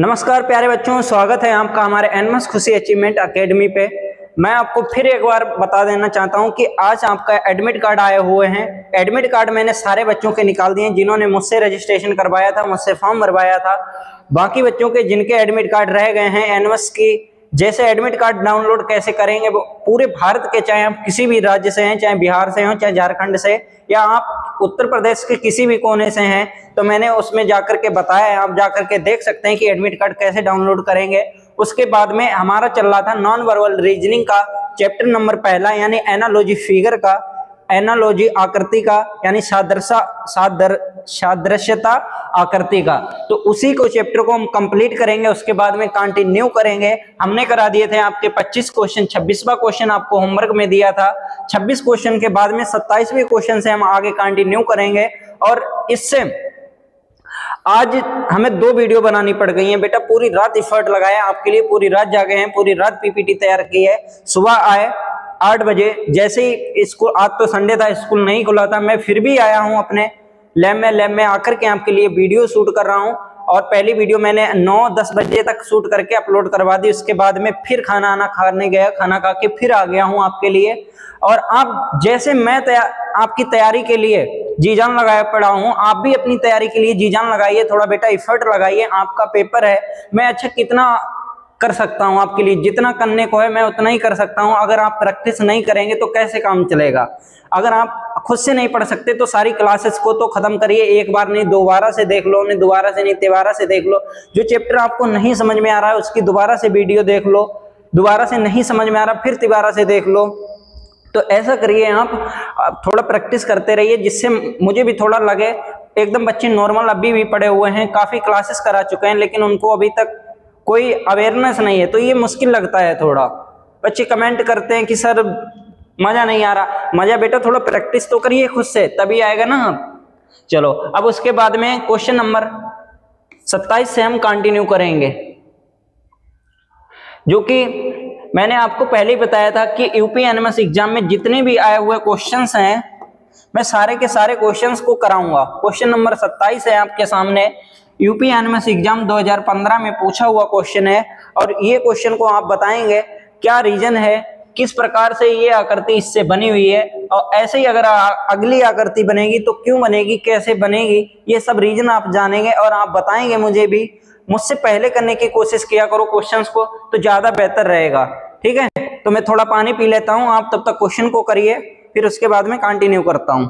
नमस्कार प्यारे बच्चों, स्वागत है आपका हमारे एनमस खुशी अचीवमेंट एकेडमी पे। मैं आपको फिर एक बार बता देना चाहता हूं कि आज आपका एडमिट कार्ड आए हुए हैं। एडमिट कार्ड मैंने सारे बच्चों के निकाल दिए जिन्होंने मुझसे रजिस्ट्रेशन करवाया था, मुझसे फॉर्म भरवाया था। बाकी बच्चों के जिनके एडमिट कार्ड रह गए हैं एनमस की, जैसे एडमिट कार्ड डाउनलोड कैसे करेंगे, वो पूरे भारत के, चाहे आप किसी भी राज्य से हैं, चाहे बिहार से हो, चाहे झारखंड से, या आप उत्तर प्रदेश के किसी भी कोने से हैं, तो मैंने उसमें जाकर के बताया है। आप जाकर के देख सकते हैं कि एडमिट कार्ड कैसे डाउनलोड करेंगे। उसके बाद में हमारा चल रहा था नॉन वर्बल रीजनिंग का चैप्टर नंबर पहला, यानी एनालॉजी फिगर का, एनालॉजी आकृति का, यानी सादृश्यता आकृति का। तो उसी को चैप्टर को हम कंप्लीट करेंगे, उसके बाद में कंटिन्यू करेंगे। हमने करा दिए थे आपके 25 क्वेश्चन, 26वां क्वेश्चन आपको होमवर्क में दिया था। 26 क्वेश्चन के बाद में 27वें क्वेश्चन से हम आगे कंटिन्यू करेंगे। और इससे आज हमें 2 वीडियो बनानी पड़ गई हैं। बेटा पूरी रात एफर्ट लगाया आपके लिए, पूरी रात जागे हैं, पूरी रात पीपीटी तैयार की है। सुबह आए 8 बजे, जैसे ही स्कूल, आज तो संडे था, स्कूल नहीं खुला था, मैं फिर भी आया हूं अपने लैब में आकर के आपके लिए वीडियो शूट कर रहा हूं। और पहली वीडियो मैंने 9-10 बजे तक शूट करके अपलोड करवा दी। उसके बाद में फिर खाना खाने गया, खाना खा के फिर आ गया हूं आपके लिए। और आप जैसे मैं आपकी तैयारी के लिए जी जान लगाया पड़ा हूं, आप भी अपनी तैयारी के लिए जी जान लगाइए, थोड़ा बेटा एफर्ट लगाइए। आपका पेपर है, मैं अच्छा कितना कर सकता हूं आपके लिए, जितना करने को है मैं उतना ही कर सकता हूं। अगर आप प्रैक्टिस नहीं करेंगे तो कैसे काम चलेगा। अगर आप खुद से नहीं पढ़ सकते तो सारी क्लासेस को तो खत्म करिए, एक बार नहीं दोबारा से देख लो, नहीं दोबारा से नहीं तिबारा से देख लो। जो चैप्टर आपको नहीं समझ में आ रहा है उसकी दोबारा से वीडियो देख लो, दोबारा से नहीं समझ में आ रहा फिर तिबारा से देख लो। तो ऐसा करिए, आप थोड़ा प्रैक्टिस करते रहिए, जिससे मुझे भी थोड़ा लगे। एकदम बच्चे नॉर्मल अभी भी पढ़े हुए हैं, काफी क्लासेस करा चुके हैं, लेकिन उनको अभी तक कोई अवेयरनेस नहीं है, तो ये मुश्किल लगता है थोड़ा। बच्चे कमेंट करते हैं कि सर मजा नहीं आ रहा। मजा बेटा थोड़ा प्रैक्टिस तो करिए खुद से, तभी आएगा ना। चलो अब उसके बाद में क्वेश्चन नंबर 27 से हम कंटिन्यू करेंगे, जो कि मैंने आपको पहले ही बताया था कि यूपी एनएमएस एग्जाम में जितने भी आए हुए क्वेश्चंस हैं, मैं सारे के सारे क्वेश्चंस को कराऊंगा। क्वेश्चन नंबर 27 है आपके सामने, यूपी एनएमएस एग्जाम 2015 में पूछा हुआ क्वेश्चन है। और ये क्वेश्चन को आप बताएंगे क्या रीजन है, किस प्रकार से ये आकृति इससे बनी हुई है, और ऐसे ही अगर अगली आकृति बनेगी तो क्यों बनेगी, कैसे बनेगी, ये सब रीजन आप जानेंगे और आप बताएंगे मुझे भी। मुझसे पहले करने की कोशिश किया करो क्वेश्चंस को, तो ज्यादा बेहतर रहेगा। ठीक है, तो मैं थोड़ा पानी पी लेता हूं, आप तब तक क्वेश्चन को करिए, फिर उसके बाद में कंटिन्यू करता हूं।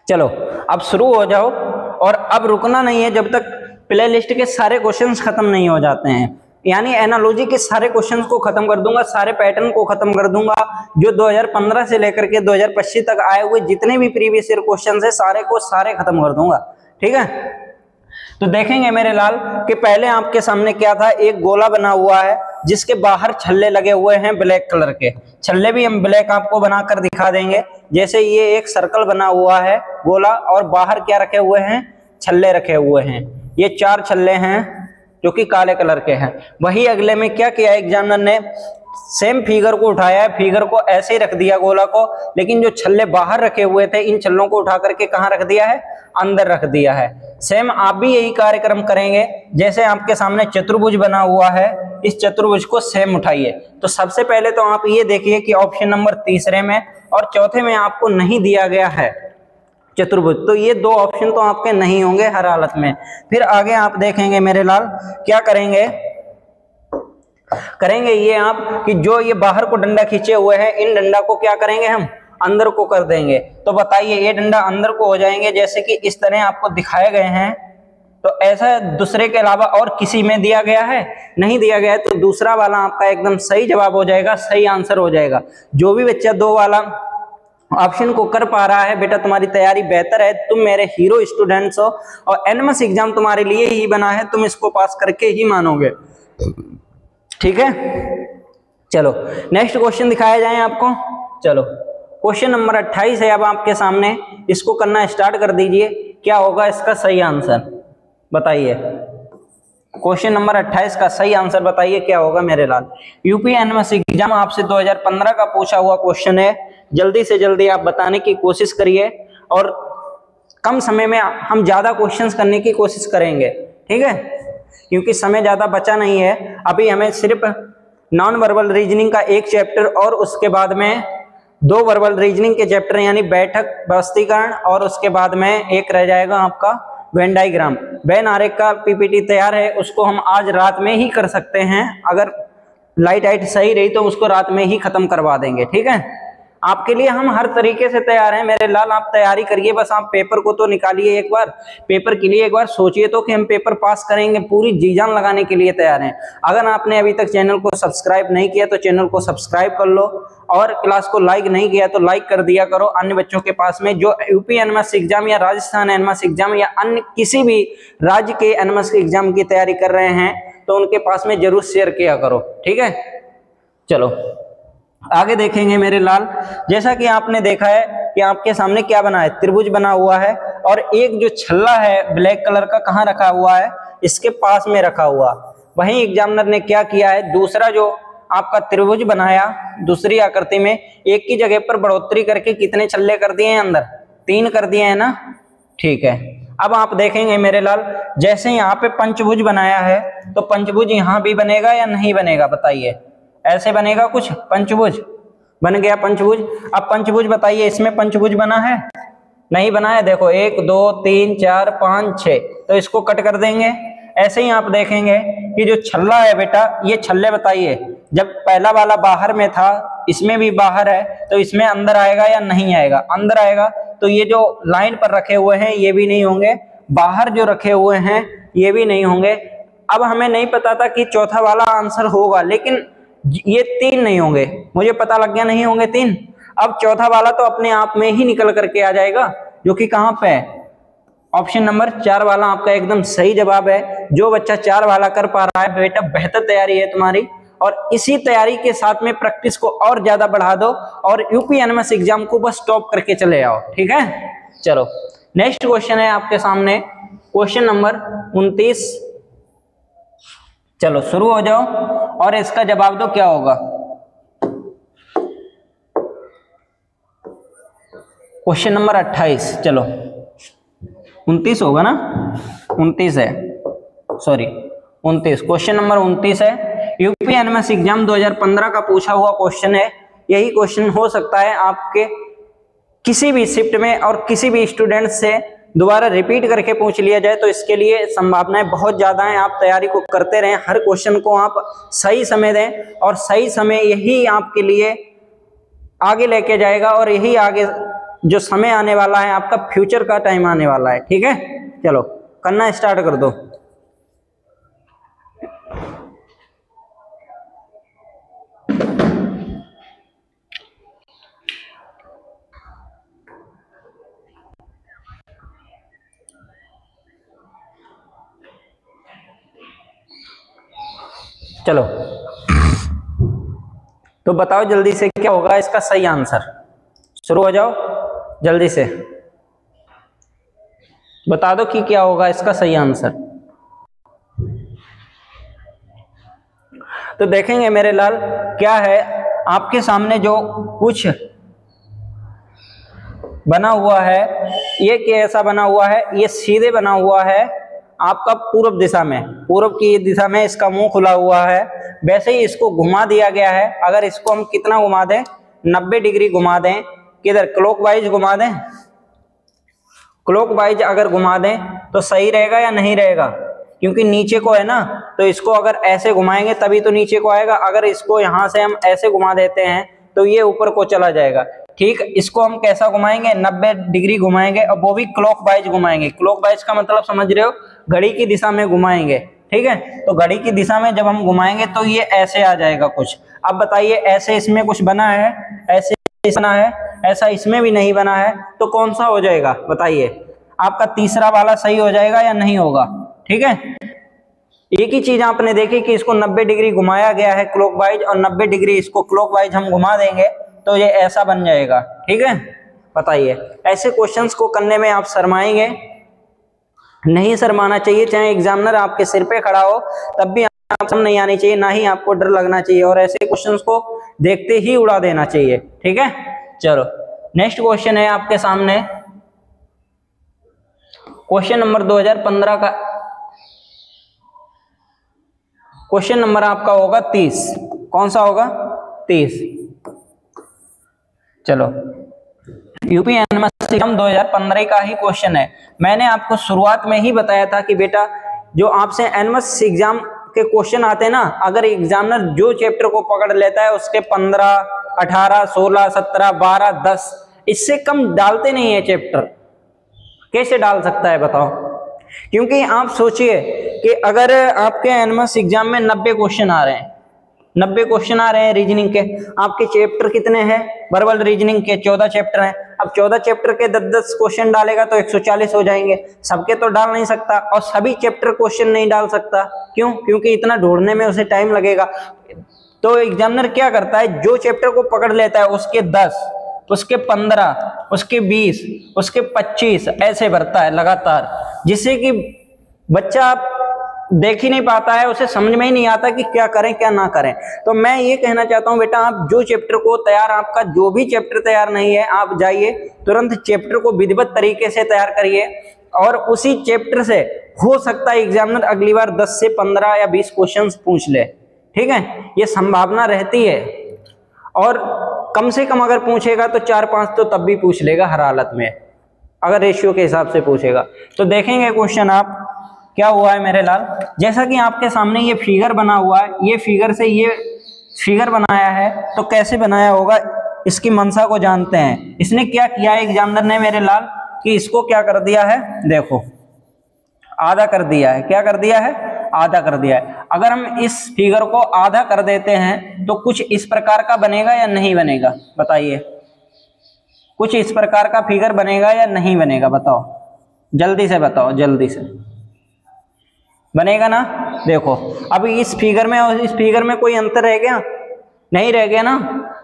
चलो अब शुरू हो जाओ, और अब रुकना नहीं है जब तक प्ले लिस्ट के सारे क्वेश्चंस खत्म नहीं हो जाते हैं। यानी एनालॉजी के सारे क्वेश्चंस को खत्म कर दूंगा, सारे पैटर्न को खत्म कर दूंगा। जो 2015 से लेकर के 2025 तक आए हुए जितने भी प्रीवियस ईयर क्वेश्चंस है, सारे को सारे खत्म कर दूंगा। ठीक है, तो देखेंगे मेरे लाल कि पहले आपके सामने क्या था। एक गोला बना हुआ है जिसके बाहर छल्ले लगे हुए हैं ब्लैक कलर के। छल्ले भी हम ब्लैक आपको बनाकर दिखा देंगे। जैसे ये एक सर्कल बना हुआ है गोला, और बाहर क्या रखे हुए हैं, छल्ले रखे हुए हैं। ये 4 छल्ले हैं जो कि काले कलर के हैं। वही अगले में क्या किया एग्जामिनर ने, सेम फिगर को उठाया है, फिगर को ऐसे ही रख दिया गोला को, लेकिन जो छल्ले बाहर रखे हुए थे इन छल्लों को उठा करके कहाँ रख दिया है, अंदर रख दिया है। सेम आप भी यही कार्यक्रम करेंगे। जैसे आपके सामने चतुर्भुज बना हुआ है, इस चतुर्भुज को सेम उठाइए। तो सबसे पहले तो आप ये देखिए कि ऑप्शन नंबर 3 में और चौथे में आपको नहीं दिया गया है चतुर्भुज, तो ये 2 ऑप्शन तो आपके नहीं होंगे हर हालत में। फिर आगे आप देखेंगे मेरे लाल क्या करेंगे ये आप कि जो ये बाहर को डंडा खींचे हुए हैं, इन डंडा को क्या करेंगे, हम अंदर को कर देंगे। तो बताइए ये डंडा अंदर को हो जाएंगे, जैसे कि इस तरह आपको दिखाए गए हैं। तो ऐसा दूसरे के अलावा और किसी में दिया गया है, नहीं दिया गया है, तो दूसरा वाला आपका एकदम सही जवाब हो जाएगा, सही आंसर हो जाएगा। जो भी बच्चा 2 वाला ऑप्शन को कर पा रहा है, बेटा तुम्हारी तैयारी बेहतर है, तुम मेरे हीरो स्टूडेंट्स हो और एनएमएस एग्जाम तुम्हारे लिए ही बना है, तुम इसको पास करके ही मानोगे। ठीक है, चलो नेक्स्ट क्वेश्चन दिखाया जाए आपको। चलो क्वेश्चन नंबर 28 है अब आपके सामने, इसको करना स्टार्ट कर दीजिए। क्या होगा इसका सही आंसर बताइए। क्वेश्चन नंबर 28 का सही आंसर बताइए क्या होगा मेरे लाल। यूपी एनएमएस एग्जाम आपसे 2015 का पूछा हुआ क्वेश्चन है, जल्दी से जल्दी आप बताने की कोशिश करिए और कम समय में हम ज्यादा क्वेश्चंस करने की कोशिश करेंगे, ठीक है, क्योंकि समय ज्यादा बचा नहीं है। अभी हमें सिर्फ नॉन वर्बल रीजनिंग का एक चैप्टर और उसके बाद में 2 वर्बल रीजनिंग के चैप्टर यानी बैठक व्यवस्थीकरण और उसके बाद में एक रह जाएगा आपका वेन डायग्राम। वेन आरेख का पीपीटी तैयार है, उसको हम आज रात में ही कर सकते हैं, अगर लाइट सही रही तो उसको रात में ही खत्म करवा देंगे। ठीक है, आपके लिए हम हर तरीके से तैयार हैं मेरे लाल, आप तैयारी करिए, बस आप पेपर को तो निकालिए एक बार, पेपर के लिए एक बार सोचिए तो कि हम पेपर पास करेंगे, पूरी जी जान लगाने के लिए तैयार हैं। अगर आपने अभी तक चैनल को सब्सक्राइब नहीं किया तो चैनल को सब्सक्राइब कर लो और क्लास को लाइक नहीं किया तो लाइक कर दिया करो। अन्य बच्चों के पास में जो यूपी एनएमएस एग्जाम या राजस्थान एनएमएस एग्जाम या अन्य किसी भी राज्य के एनएमएस एग्जाम की तैयारी कर रहे हैं तो उनके पास में जरूर शेयर किया करो। ठीक है, चलो आगे देखेंगे मेरे लाल। जैसा कि आपने देखा है कि आपके सामने क्या बना है, त्रिभुज बना हुआ है और एक जो छल्ला है ब्लैक कलर का कहाँ रखा हुआ है, इसके पास में रखा हुआ। वहीं एग्जामिनर ने क्या किया है, दूसरा जो आपका त्रिभुज बनाया दूसरी आकृति में, एक की जगह पर बढ़ोतरी करके कितने छल्ले कर दिए हैं अंदर, 3 कर दिए हैं ना। ठीक है, अब आप देखेंगे मेरे लाल, जैसे यहाँ पे पंचभुज बनाया है तो पंचभुज यहाँ भी बनेगा या नहीं बनेगा बताइए। ऐसे बनेगा कुछ, पंचभुज बन गया पंचभुज। अब पंचभुज बताइए, इसमें पंचभुज बना है नहीं बना है, देखो 1 2 3 4 5 6, तो इसको कट कर देंगे। ऐसे ही आप देखेंगे कि जो छल्ला है बेटा, ये छल्ले बताइए, जब पहला वाला बाहर में था इसमें भी बाहर है तो इसमें अंदर आएगा या नहीं आएगा, अंदर आएगा। तो ये जो लाइन पर रखे हुए हैं ये भी नहीं होंगे, बाहर जो रखे हुए हैं ये भी नहीं होंगे। अब हमें नहीं पता था कि चौथा वाला आंसर होगा, लेकिन ये 3 नहीं होंगे, मुझे पता लग गया नहीं होंगे 3। अब चौथा वाला तो अपने आप में ही निकल करके आ जाएगा, जो कि कहाँ पे है, ऑप्शन नंबर 4 वाला आपका एकदम सही जवाब है। जो बच्चा 4 वाला कर पा रहा है बेटा, बेहतर तैयारी है तुम्हारी, और इसी तैयारी के साथ में प्रैक्टिस को और ज्यादा बढ़ा दो और यूपी एनएमएस एग्जाम को बस टॉप करके चले आओ। ठीक है, चलो नेक्स्ट क्वेश्चन है आपके सामने, क्वेश्चन नंबर 29। चलो शुरू हो जाओ और इसका जवाब दो क्या होगा। क्वेश्चन नंबर 28, चलो 29 होगा ना, 29 है, सॉरी 29, क्वेश्चन नंबर 29 है। यूपी एनएमएस एग्जाम 2015 का पूछा हुआ क्वेश्चन है। यही क्वेश्चन हो सकता है आपके किसी भी शिफ्ट में और किसी भी स्टूडेंट से दोबारा रिपीट करके पूछ लिया जाए, तो इसके लिए संभावनाएं बहुत ज्यादा हैं। आप तैयारी को करते रहें, हर क्वेश्चन को आप सही समय दें और सही समय यही आपके लिए आगे लेके जाएगा और यही आगे जो समय आने वाला है आपका फ्यूचर का टाइम आने वाला है। ठीक है, चलो करना स्टार्ट कर दो। चलो तो बताओ जल्दी से क्या होगा इसका सही आंसर, शुरू हो जाओ जल्दी से, बता दो कि क्या होगा इसका सही आंसर। तो देखेंगे मेरे लाल क्या है आपके सामने, जो कुछ बना हुआ है ये कैसा बना हुआ है, ये सीधे बना हुआ है आपका पूर्व दिशा में, पूर्व की दिशा में इसका मुंह खुला हुआ है। वैसे ही इसको घुमा दिया गया है, अगर इसको हम कितना घुमा दें, 90 डिग्री घुमा दें, किधर क्लॉकवाइज घुमा दें, क्लॉकवाइज अगर घुमा दें तो सही रहेगा या नहीं रहेगा, क्योंकि नीचे को है ना, तो इसको अगर ऐसे घुमाएंगे तभी तो नीचे को आएगा। अगर इसको यहाँ से हम ऐसे घुमा देते हैं तो ये ऊपर को चला जाएगा। ठीक, इसको हम कैसा घुमाएंगे, 90 डिग्री घुमाएंगे और वो भी क्लॉकवाइज घुमाएंगे। क्लॉकवाइज का मतलब समझ रहे हो, घड़ी की दिशा में घुमाएंगे। ठीक है, तो घड़ी की दिशा में जब हम घुमाएंगे तो ये ऐसे आ जाएगा कुछ। अब बताइए ऐसे इसमें कुछ बना है, ऐसे बना है, ऐसा इसमें भी नहीं बना है, तो कौन सा हो जाएगा बताइए? आपका तीसरा वाला सही हो जाएगा या नहीं होगा? ठीक है, एक ही चीज आपने देखी कि इसको 90 डिग्री घुमाया गया है क्लॉकवाइज और 90 डिग्री इसको क्लॉकवाइज हम घुमा देंगे तो ये ऐसा बन जाएगा। ठीक है, बताइए, ऐसे क्वेश्चंस को करने में आप शर्माएंगे नहीं? शर्माना चाहिए, चाहे एग्जामिनर आपके सिर पे खड़ा हो तब भी आपको शर्म नहीं आनी चाहिए, ना ही आपको डर लगना चाहिए, और ऐसे क्वेश्चंस को देखते ही उड़ा देना चाहिए। ठीक है, चलो नेक्स्ट क्वेश्चन है आपके सामने, क्वेश्चन नंबर 2015 का क्वेश्चन नंबर आपका होगा 30। कौन सा होगा? 30। चलो, यूपी एनएमएस एग्जाम 2015 का ही क्वेश्चन है। मैंने आपको शुरुआत में ही बताया था कि बेटा जो आपसे एनएमएस एग्जाम के क्वेश्चन आते हैं ना, अगर एग्जामिनर जो चैप्टर को पकड़ लेता है उसके 15, 18, 16, 17, 12, 10 इससे कम डालते नहीं है चैप्टर। कैसे डाल सकता है बताओ? क्योंकि आप सोचिए कि अगर आपके एनएमएस एग्जाम में 90 क्वेश्चन आ रहे हैं, 90 क्वेश्चन आ रहे हैं रीजनिंग के, आपके चैप्टर कितने हैं? वर्बल रीजनिंग के 14 चैप्टर हैं। अब 14 चैप्टर के 10-10 क्वेश्चन डालेगा तो 140 हो जाएंगे। सबके तो डाल नहीं सकता, और सभी चैप्टर क्वेश्चन नहीं डाल सकता। क्यों? क्योंकि इतना ढूंढने में उसे टाइम लगेगा। तो एग्जामिनर क्या करता है, जो चैप्टर को पकड़ लेता है उसके 10, उसके 15, उसके 20, उसके 25 ऐसे भरता है लगातार, जिससे कि बच्चा देख ही नहीं पाता है, उसे समझ में ही नहीं आता कि क्या करें क्या ना करें। तो मैं ये कहना चाहता हूं बेटा, आप जो चैप्टर को तैयार, आपका जो भी चैप्टर तैयार नहीं है, आप जाइए तुरंत चैप्टर को विधिवत तरीके से तैयार करिए, और उसी चैप्टर से हो सकता है एग्जामिनर अगली बार 10 से 15 या 20 क्वेश्चंस पूछ ले। ठीक है, ये संभावना रहती है, और कम से कम अगर पूछेगा तो 4-5 तो तब भी पूछ लेगा हर हालत में, अगर रेशियो के हिसाब से पूछेगा। तो देखेंगे क्वेश्चन आप क्या हुआ है मेरे लाल। जैसा कि आपके सामने ये फिगर बना हुआ है, ये फिगर से ये फिगर बनाया है, तो कैसे बनाया होगा इसकी मंशा को जानते हैं। इसने क्या किया है एग्जामिनर ने मेरे लाल, कि इसको क्या कर दिया है, देखो आधा कर दिया है। क्या कर दिया है? आधा कर दिया है। अगर हम इस फिगर को आधा कर देते हैं तो कुछ इस प्रकार का बनेगा या नहीं बनेगा बताइए? कुछ इस प्रकार का फिगर बनेगा या नहीं बनेगा? बताओ, जल्दी से बताओ, जल्दी से। बनेगा ना? देखो, अब इस फिगर में और इस फिगर में कोई अंतर रह गया? नहीं रह गया ना?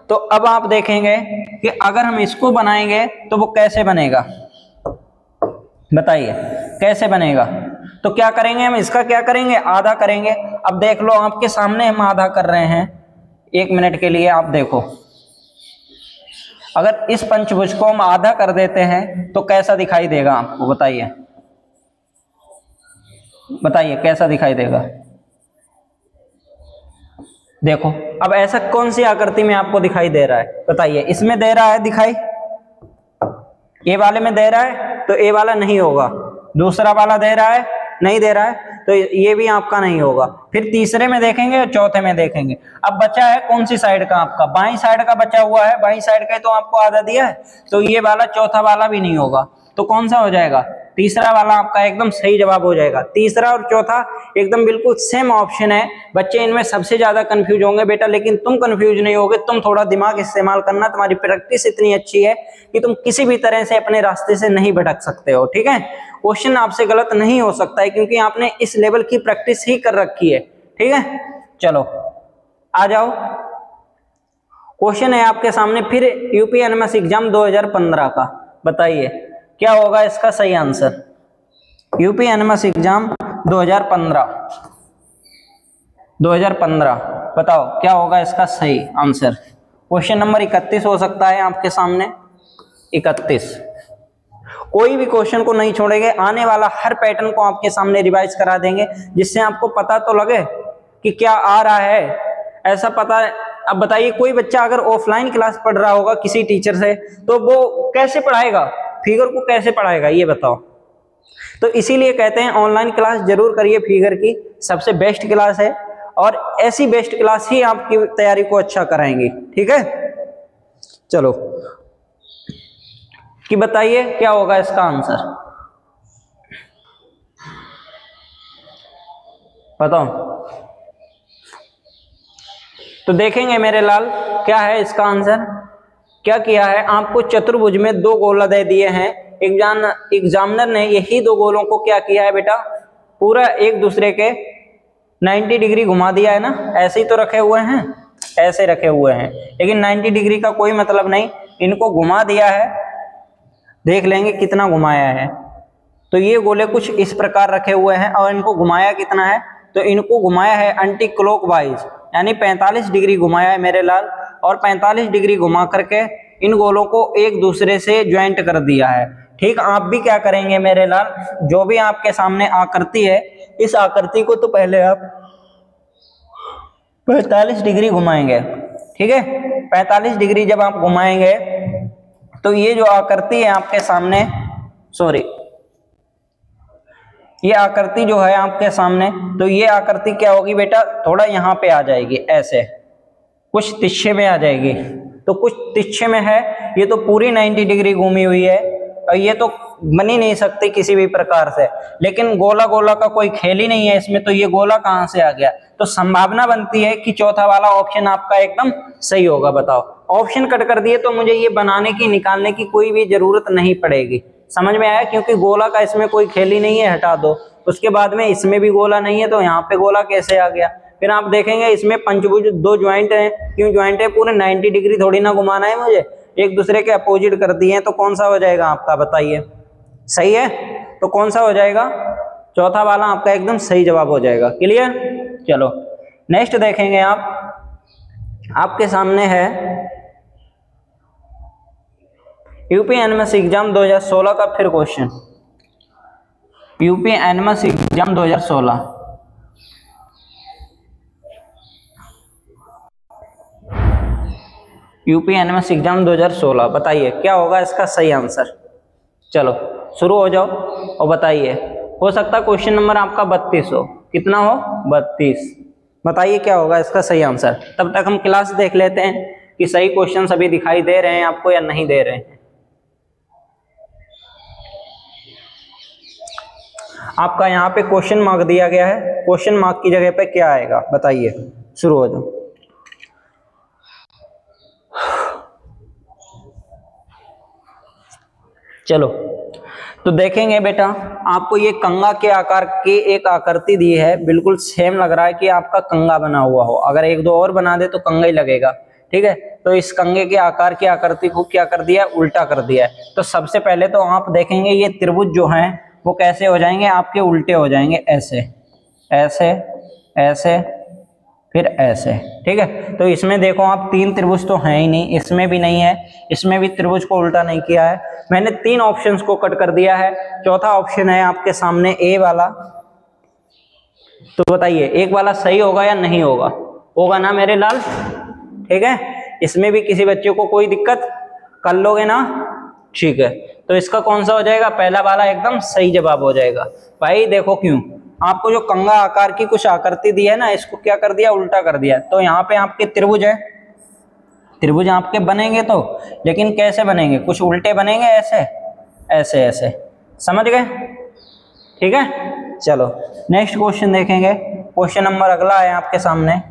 तो अब आप देखेंगे कि अगर हम इसको बनाएंगे तो वो कैसे बनेगा, बताइए कैसे बनेगा? तो क्या करेंगे हम, इसका क्या करेंगे, आधा करेंगे। अब देख लो, आपके सामने हम आधा कर रहे हैं, 1 मिनट के लिए आप देखो। अगर इस पंचभुज को हम आधा कर देते हैं तो कैसा दिखाई देगा आपको? बताइए, बताइए कैसा दिखाई देगा? देखो, अब ऐसा कौन सी आकृति में आपको दिखाई दे रहा है बताइए? इसमें दे रहा है दिखाई, ए वाले में दे रहा है तो ए वाला नहीं होगा, दूसरा वाला दे रहा है नहीं दे रहा है तो ये भी आपका नहीं होगा। फिर तीसरे में देखेंगे और चौथे में देखेंगे। अब बचा है कौन सी साइड का? आपका बाईं साइड का बचा हुआ है, बाईं साइड का तो आपको आधा दिया है, तो ये वाला चौथा वाला भी नहीं होगा। तो कौन सा हो जाएगा? तीसरा वाला आपका एकदम सही जवाब हो जाएगा। तीसरा और चौथा एकदम बिल्कुल सेम ऑप्शन है। बच्चे इनमें सबसे ज्यादा कंफ्यूज होंगे बेटा, लेकिन तुम कंफ्यूज नहीं होगे। तुम थोड़ा दिमाग इस्तेमाल करना, तुम्हारी प्रैक्टिस इतनी अच्छी है कि तुम किसी भी तरह से अपने रास्ते से नहीं भटक सकते हो। ठीक है, क्वेश्चन आपसे गलत नहीं हो सकता है क्योंकि आपने इस लेवल की प्रैक्टिस ही कर रखी है। ठीक है, चलो आ जाओ। क्वेश्चन है आपके सामने फिर यूपी एनएमएस एग्जाम 2015 का। बताइए क्या होगा इसका सही आंसर? यूपी एनएमएस एग्जाम 2015 बताओ क्या होगा इसका सही आंसर? क्वेश्चन नंबर 31 हो सकता है आपके सामने, 31। कोई भी क्वेश्चन को नहीं छोड़ेंगे, आने वाला हर पैटर्न को आपके सामने रिवाइज करा देंगे, जिससे आपको पता तो लगे कि क्या आ रहा है। ऐसा पता, अब बताइए कोई बच्चा अगर ऑफलाइन क्लास पढ़ रहा होगा किसी टीचर से, तो वो कैसे पढ़ाएगा, फिगर को कैसे पढ़ाएगा ये बताओ? तो इसीलिए कहते हैं ऑनलाइन क्लास जरूर करिए, फिगर की सबसे बेस्ट क्लास है, और ऐसी बेस्ट क्लास ही आपकी तैयारी को अच्छा कराएंगी। ठीक है, चलो कि बताइए क्या होगा इसका आंसर? बताओ। तो देखेंगे मेरे लाल क्या है इसका आंसर, क्या किया है, आपको चतुर्भुज में दो गोला दे दिए हैं। एग्जामिनर ने यही दो गोलों को क्या किया है बेटा, पूरा एक दूसरे के 90 डिग्री घुमा दिया है ना, ऐसे ही तो रखे हुए हैं, ऐसे रखे हुए हैं, लेकिन 90 डिग्री का कोई मतलब नहीं, इनको घुमा दिया है, देख लेंगे कितना घुमाया है। तो ये गोले कुछ इस प्रकार रखे हुए हैं और इनको घुमाया कितना है, तो इनको घुमाया है एंटी क्लॉकवाइज, यानी 45 डिग्री घुमाया है मेरे लाल, और 45 डिग्री घुमा करके इन गोलों को एक दूसरे से ज्वाइंट कर दिया है। ठीक, आप भी क्या करेंगे मेरे लाल, जो भी आपके सामने आकृति है, इस आकृति को तो पहले आप 45 डिग्री घुमाएंगे। ठीक है, 45 डिग्री जब आप घुमाएंगे तो ये जो आकृति है आपके सामने, सॉरी, ये आकृति जो है आपके सामने, तो ये आकृति क्या होगी बेटा, थोड़ा यहाँ पे आ जाएगी, ऐसे कुछ तिरछे में आ जाएगी। तो कुछ तिरछे में है, ये तो पूरी 90 डिग्री घूमी हुई है और ये तो बन ही नहीं सकती किसी भी प्रकार से। लेकिन गोला गोला का कोई खेल ही नहीं है इसमें, तो ये गोला कहाँ से आ गया? तो संभावना बनती है कि चौथा वाला ऑप्शन आपका एकदम सही होगा। बताओ, ऑप्शन कट कर दिए तो मुझे ये बनाने की, निकालने की कोई भी जरूरत नहीं पड़ेगी। समझ में आया? क्योंकि गोला का इसमें कोई खेल ही नहीं है, हटा दो। उसके बाद में इसमें भी गोला नहीं है, तो यहाँ पे गोला कैसे आ गया? फिर आप देखेंगे इसमें पंचभुज दो ज्वाइंट हैं, क्यों ज्वाइंट है? पूरे 90 डिग्री थोड़ी ना घुमाना है मुझे, एक दूसरे के अपोजिट कर दिए हैं, तो कौन सा हो जाएगा आपका, बताइए? सही है, तो कौन सा हो जाएगा? चौथा वाला आपका एकदम सही जवाब हो जाएगा। क्लियर? चलो नेक्स्ट देखेंगे आप, आपके सामने है यूपी एनएमएस एग्जाम 2016 का फिर question, UP NMS exam 2016। UP NMS exam 2016, बताइए क्या होगा इसका सही आंसर? चलो शुरू हो जाओ और बताइए। हो सकता है क्वेश्चन नंबर आपका 32 हो, कितना हो? 32। बताइए क्या होगा इसका सही आंसर। तब तक हम क्लास देख लेते हैं कि सही क्वेश्चन सभी दिखाई दे रहे हैं आपको या नहीं दे रहे हैं। आपका यहाँ पे क्वेश्चन मार्क दिया गया है, क्वेश्चन मार्क की जगह पे क्या आएगा बताइए, शुरू हो जाओ। चलो तो देखेंगे बेटा, आपको ये कंगा के आकार की एक आकृति दी है, बिल्कुल सेम लग रहा है कि आपका कंगा बना हुआ हो, अगर एक दो और बना दे तो कंगा ही लगेगा। ठीक है, तो इस कंगे के आकार की आकृति को क्या कर दिया? उल्टा कर दिया है। तो सबसे पहले तो आप देखेंगे ये त्रिभुज जो हैं वो कैसे हो जाएंगे आपके? उल्टे हो जाएंगे, ऐसे ऐसे ऐसे फिर ऐसे। ठीक है, तो इसमें देखो आप तीन त्रिभुज तो हैं ही नहीं, इसमें भी नहीं है, इसमें भी त्रिभुज को उल्टा नहीं किया है। मैंने तीन ऑप्शंस को कट कर दिया है। चौथा ऑप्शन है आपके सामने ए वाला, तो बताइए एक वाला सही होगा या नहीं होगा? होगा ना मेरे लाल? ठीक है, इसमें भी किसी बच्चे को कोई दिक्कत कर लोगे ना? ठीक है, तो इसका कौन सा हो जाएगा? पहला वाला एकदम सही जवाब हो जाएगा। भाई देखो क्यों, आपको जो कंगा आकार की कुछ आकृति दी है ना, इसको क्या कर दिया? उल्टा कर दिया। तो यहाँ पे आपके त्रिभुज है, त्रिभुज आपके बनेंगे तो, लेकिन कैसे बनेंगे? कुछ उल्टे बनेंगे, ऐसे ऐसे ऐसे, समझ गए? ठीक है, चलो नेक्स्ट क्वेश्चन देखेंगे। क्वेश्चन नंबर अगला है आपके सामने,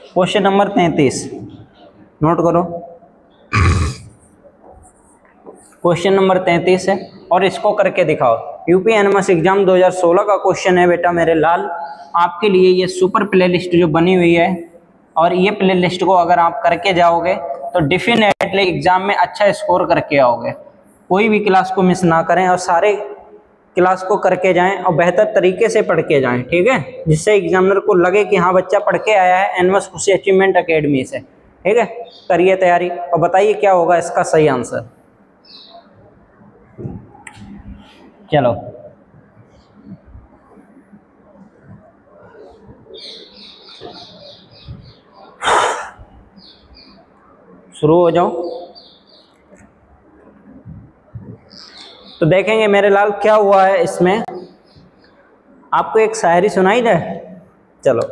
क्वेश्चन नंबर 33, नोट करो। क्वेश्चन नंबर 33 है और इसको करके दिखाओ। यूपी एनएमएस एग्जाम 2016 का क्वेश्चन है बेटा मेरे लाल। आपके लिए ये सुपर प्लेलिस्ट जो बनी हुई है, और ये प्लेलिस्ट को अगर आप करके जाओगे तो डेफिनेटली एग्जाम में अच्छा स्कोर करके आओगे। कोई भी क्लास को मिस ना करें और सारे क्लास को करके जाएं और बेहतर तरीके से पढ़ के जाएं। ठीक है, जिससे एग्जामिनर को लगे कि हाँ बच्चा पढ़ के आया है एनएमएस खुशी अचीवमेंट अकेडमी से। ठीक है, करिए तैयारी और बताइए क्या होगा इसका सही आंसर। चलो शुरू हो जाओ। तो देखेंगे मेरे लाल क्या हुआ है इसमें। आपको एक शायरी सुनाई जाए? चलो,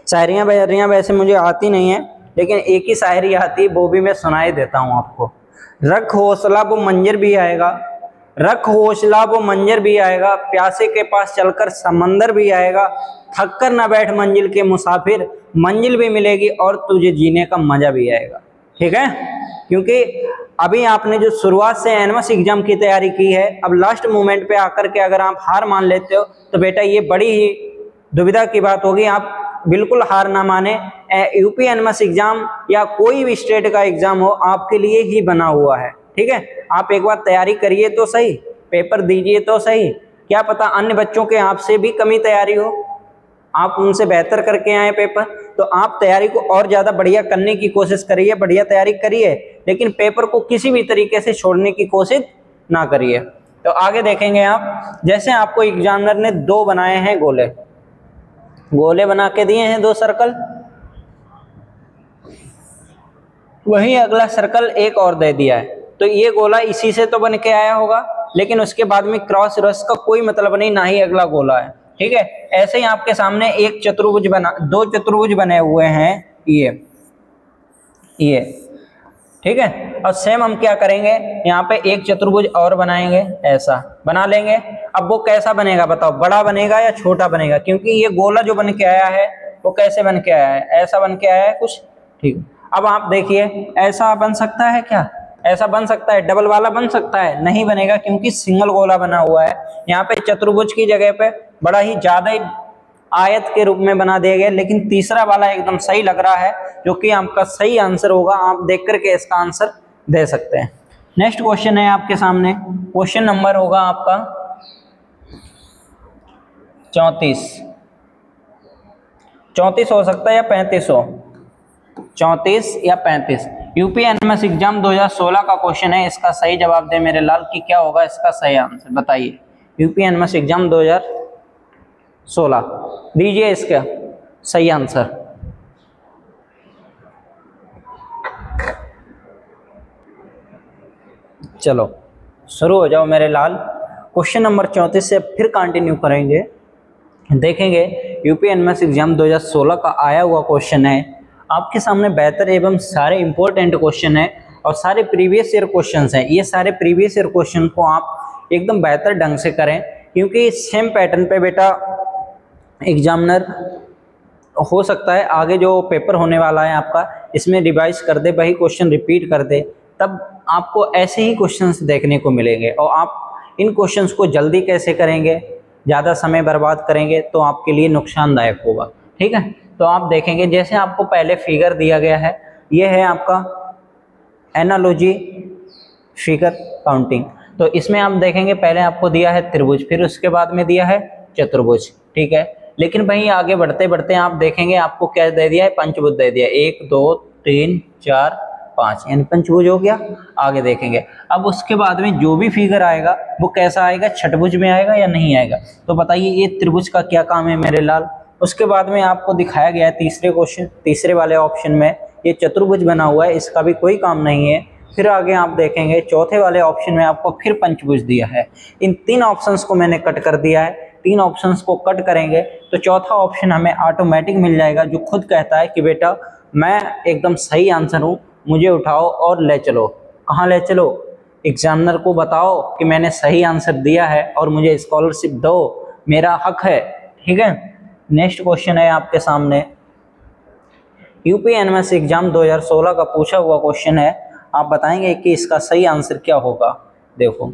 शायरियाँ बहरियाँ वैसे मुझे आती नहीं है, लेकिन एक ही शायरी आती है, वो भी मैं सुनाई देता हूँ आपको। रख हौसला वो मंजर भी आएगा, रख हौसला वो मंजर भी आएगा, प्यासे के पास चलकर समंदर भी आएगा, थक कर न बैठ मंजिल के मुसाफिर, मंजिल भी मिलेगी और तुझे जीने का मजा भी आएगा। ठीक है, क्योंकि अभी आपने जो शुरुआत से एनएमएस एग्जाम की तैयारी की है, अब लास्ट मोमेंट पे आकर के अगर आप हार मान लेते हो तो बेटा ये बड़ी ही दुविधा की बात होगी। आप बिल्कुल हार ना माने। यूपी एनएमएस एग्जाम या कोई भी स्टेट का एग्जाम हो आपके लिए ही बना हुआ है। ठीक है, आप एक बार तैयारी करिए तो सही, पेपर दीजिए तो सही, क्या पता अन्य बच्चों के आपसे भी कमी तैयारी हो, आप उनसे बेहतर करके आए पेपर, तो आप तैयारी को और ज़्यादा बढ़िया करने की कोशिश करिए, बढ़िया तैयारी करिए, लेकिन पेपर को किसी भी तरीके से छोड़ने की कोशिश ना करिए। तो आगे देखेंगे आप, जैसे आपको एग्जामिनर ने 2 बनाए हैं गोले, गोले बना के दिए हैं 2 सर्कल, वही अगला सर्कल एक और दे दिया है, तो ये गोला इसी से तो बन के आया होगा, लेकिन उसके बाद में क्रॉस रस का कोई मतलब नहीं, ना ही अगला गोला है। ठीक है, ऐसे ही आपके सामने एक चतुर्भुज बना, 2 चतुर्भुज बने हुए हैं ये। ठीक है, और सेम हम क्या करेंगे, यहाँ पे एक चतुर्भुज और बनाएंगे, ऐसा बना लेंगे। अब वो कैसा बनेगा बताओ, बड़ा बनेगा या छोटा बनेगा, क्योंकि ये गोला जो बन के आया है वो कैसे बन के आया है, ऐसा बन के आया है कुछ। ठीक है, अब आप देखिए ऐसा बन सकता है क्या, ऐसा बन सकता है, डबल वाला बन सकता है, नहीं बनेगा, क्योंकि सिंगल गोला बना हुआ है। यहाँ पे चतुर्भुज की जगह पे बड़ा ही ज्यादा आयत के रूप में बना दिया गया, लेकिन तीसरा वाला एकदम सही लग रहा है, जो कि आपका सही आंसर होगा। आप देख करके इसका आंसर दे सकते हैं। नेक्स्ट क्वेश्चन है आपके सामने, क्वेश्चन नंबर होगा आपका 34 हो सकता है या 35 हो, 34 या 35। यूपी एनएमएस एग्जाम 2016 का क्वेश्चन है, इसका सही जवाब दे मेरे लाल कि क्या होगा इसका सही आंसर, बताइए। यूपी एनएमएस एग्जाम 2016 दीजिए इसका सही आंसर। चलो शुरू हो जाओ मेरे लाल। क्वेश्चन नंबर 34 से फिर कंटिन्यू करेंगे, देखेंगे यूपी एनएमएस एग्जाम 2016 का आया हुआ क्वेश्चन है आपके सामने। बेहतर एवं सारे इंपॉर्टेंट क्वेश्चन है और सारे प्रीवियस ईयर क्वेश्चंस हैं। ये सारे प्रीवियस ईयर क्वेश्चन को आप एकदम बेहतर ढंग से करें, क्योंकि सेम पैटर्न पे बेटा एग्जामिनर हो सकता है आगे जो पेपर होने वाला है आपका, इसमें रिवाइज कर दे, वही क्वेश्चन रिपीट कर दे, तब आपको ऐसे ही क्वेश्चंस देखने को मिलेंगे। और आप इन क्वेश्चंस को जल्दी कैसे करेंगे, ज़्यादा समय बर्बाद करेंगे तो आपके लिए नुकसानदायक होगा। ठीक है, तो आप देखेंगे जैसे आपको पहले फिगर दिया गया है, ये है आपका एनालॉजी फिगर काउंटिंग। तो इसमें आप देखेंगे पहले आपको दिया है त्रिभुज, फिर उसके बाद में दिया है चतुर्भुज। ठीक है, लेकिन वहीं आगे बढ़ते बढ़ते आप देखेंगे आपको क्या दे दिया है, पंचभुज दे दिया, 1 2 3 4 5, यानी पंचभुज हो गया। आगे देखेंगे अब उसके बाद में जो भी फिगर आएगा वो कैसा आएगा, छठभुज में आएगा या नहीं आएगा। तो बताइए ये त्रिभुज का क्या काम है मेरे लाल। उसके बाद में आपको दिखाया गया है तीसरे वाले ऑप्शन में ये चतुर्भुज बना हुआ है, इसका भी कोई काम नहीं है। फिर आगे आप देखेंगे चौथे वाले ऑप्शन में आपको फिर पंचभुज दिया है। इन 3 ऑप्शंस को मैंने कट कर दिया है। 3 ऑप्शंस को कट करेंगे तो चौथा ऑप्शन हमें ऑटोमेटिक मिल जाएगा, जो खुद कहता है कि बेटा मैं एकदम सही आंसर हूँ, मुझे उठाओ और ले चलो। कहाँ ले चलो, एग्जामिनर को बताओ कि मैंने सही आंसर दिया है और मुझे स्कॉलरशिप दो, मेरा हक है। ठीक है, नेक्स्ट क्वेश्चन है आपके सामने, यूपी एनएमएस एग्जाम 2016 का पूछा हुआ क्वेश्चन है। आप बताएंगे कि इसका सही आंसर क्या होगा। देखो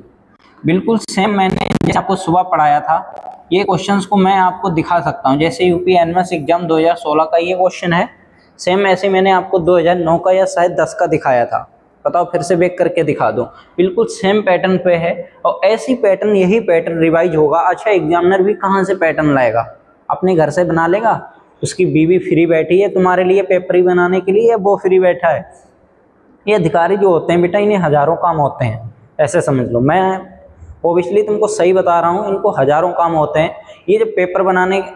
बिल्कुल सेम मैंने जैसे आपको सुबह पढ़ाया था, ये क्वेश्चंस को मैं आपको दिखा सकता हूँ। जैसे यूपी एनएमएस एग्जाम 2016 का ये क्वेश्चन है, सेम ऐसे मैंने आपको 2009 का या शायद 10 का दिखाया था। बताओ फिर से बैक करके दिखा दो, बिल्कुल सेम पैटर्न पे है और ऐसी पैटर्न यही पैटर्न रिवाइज होगा। अच्छा एग्जामिनर भी कहाँ से पैटर्न लाएगा, अपने घर से बना लेगा। उसकी बीवी फ्री बैठी है तुम्हारे लिए पेपर ही बनाने के लिए, वो फ्री बैठा है। ये अधिकारी जो होते हैं बेटा, इन्हें हजारों काम होते हैं, ऐसे समझ लो। मैं ओबियसली तुमको सही बता रहा हूँ, इनको हजारों काम होते हैं। ये जब पेपर बनाने की,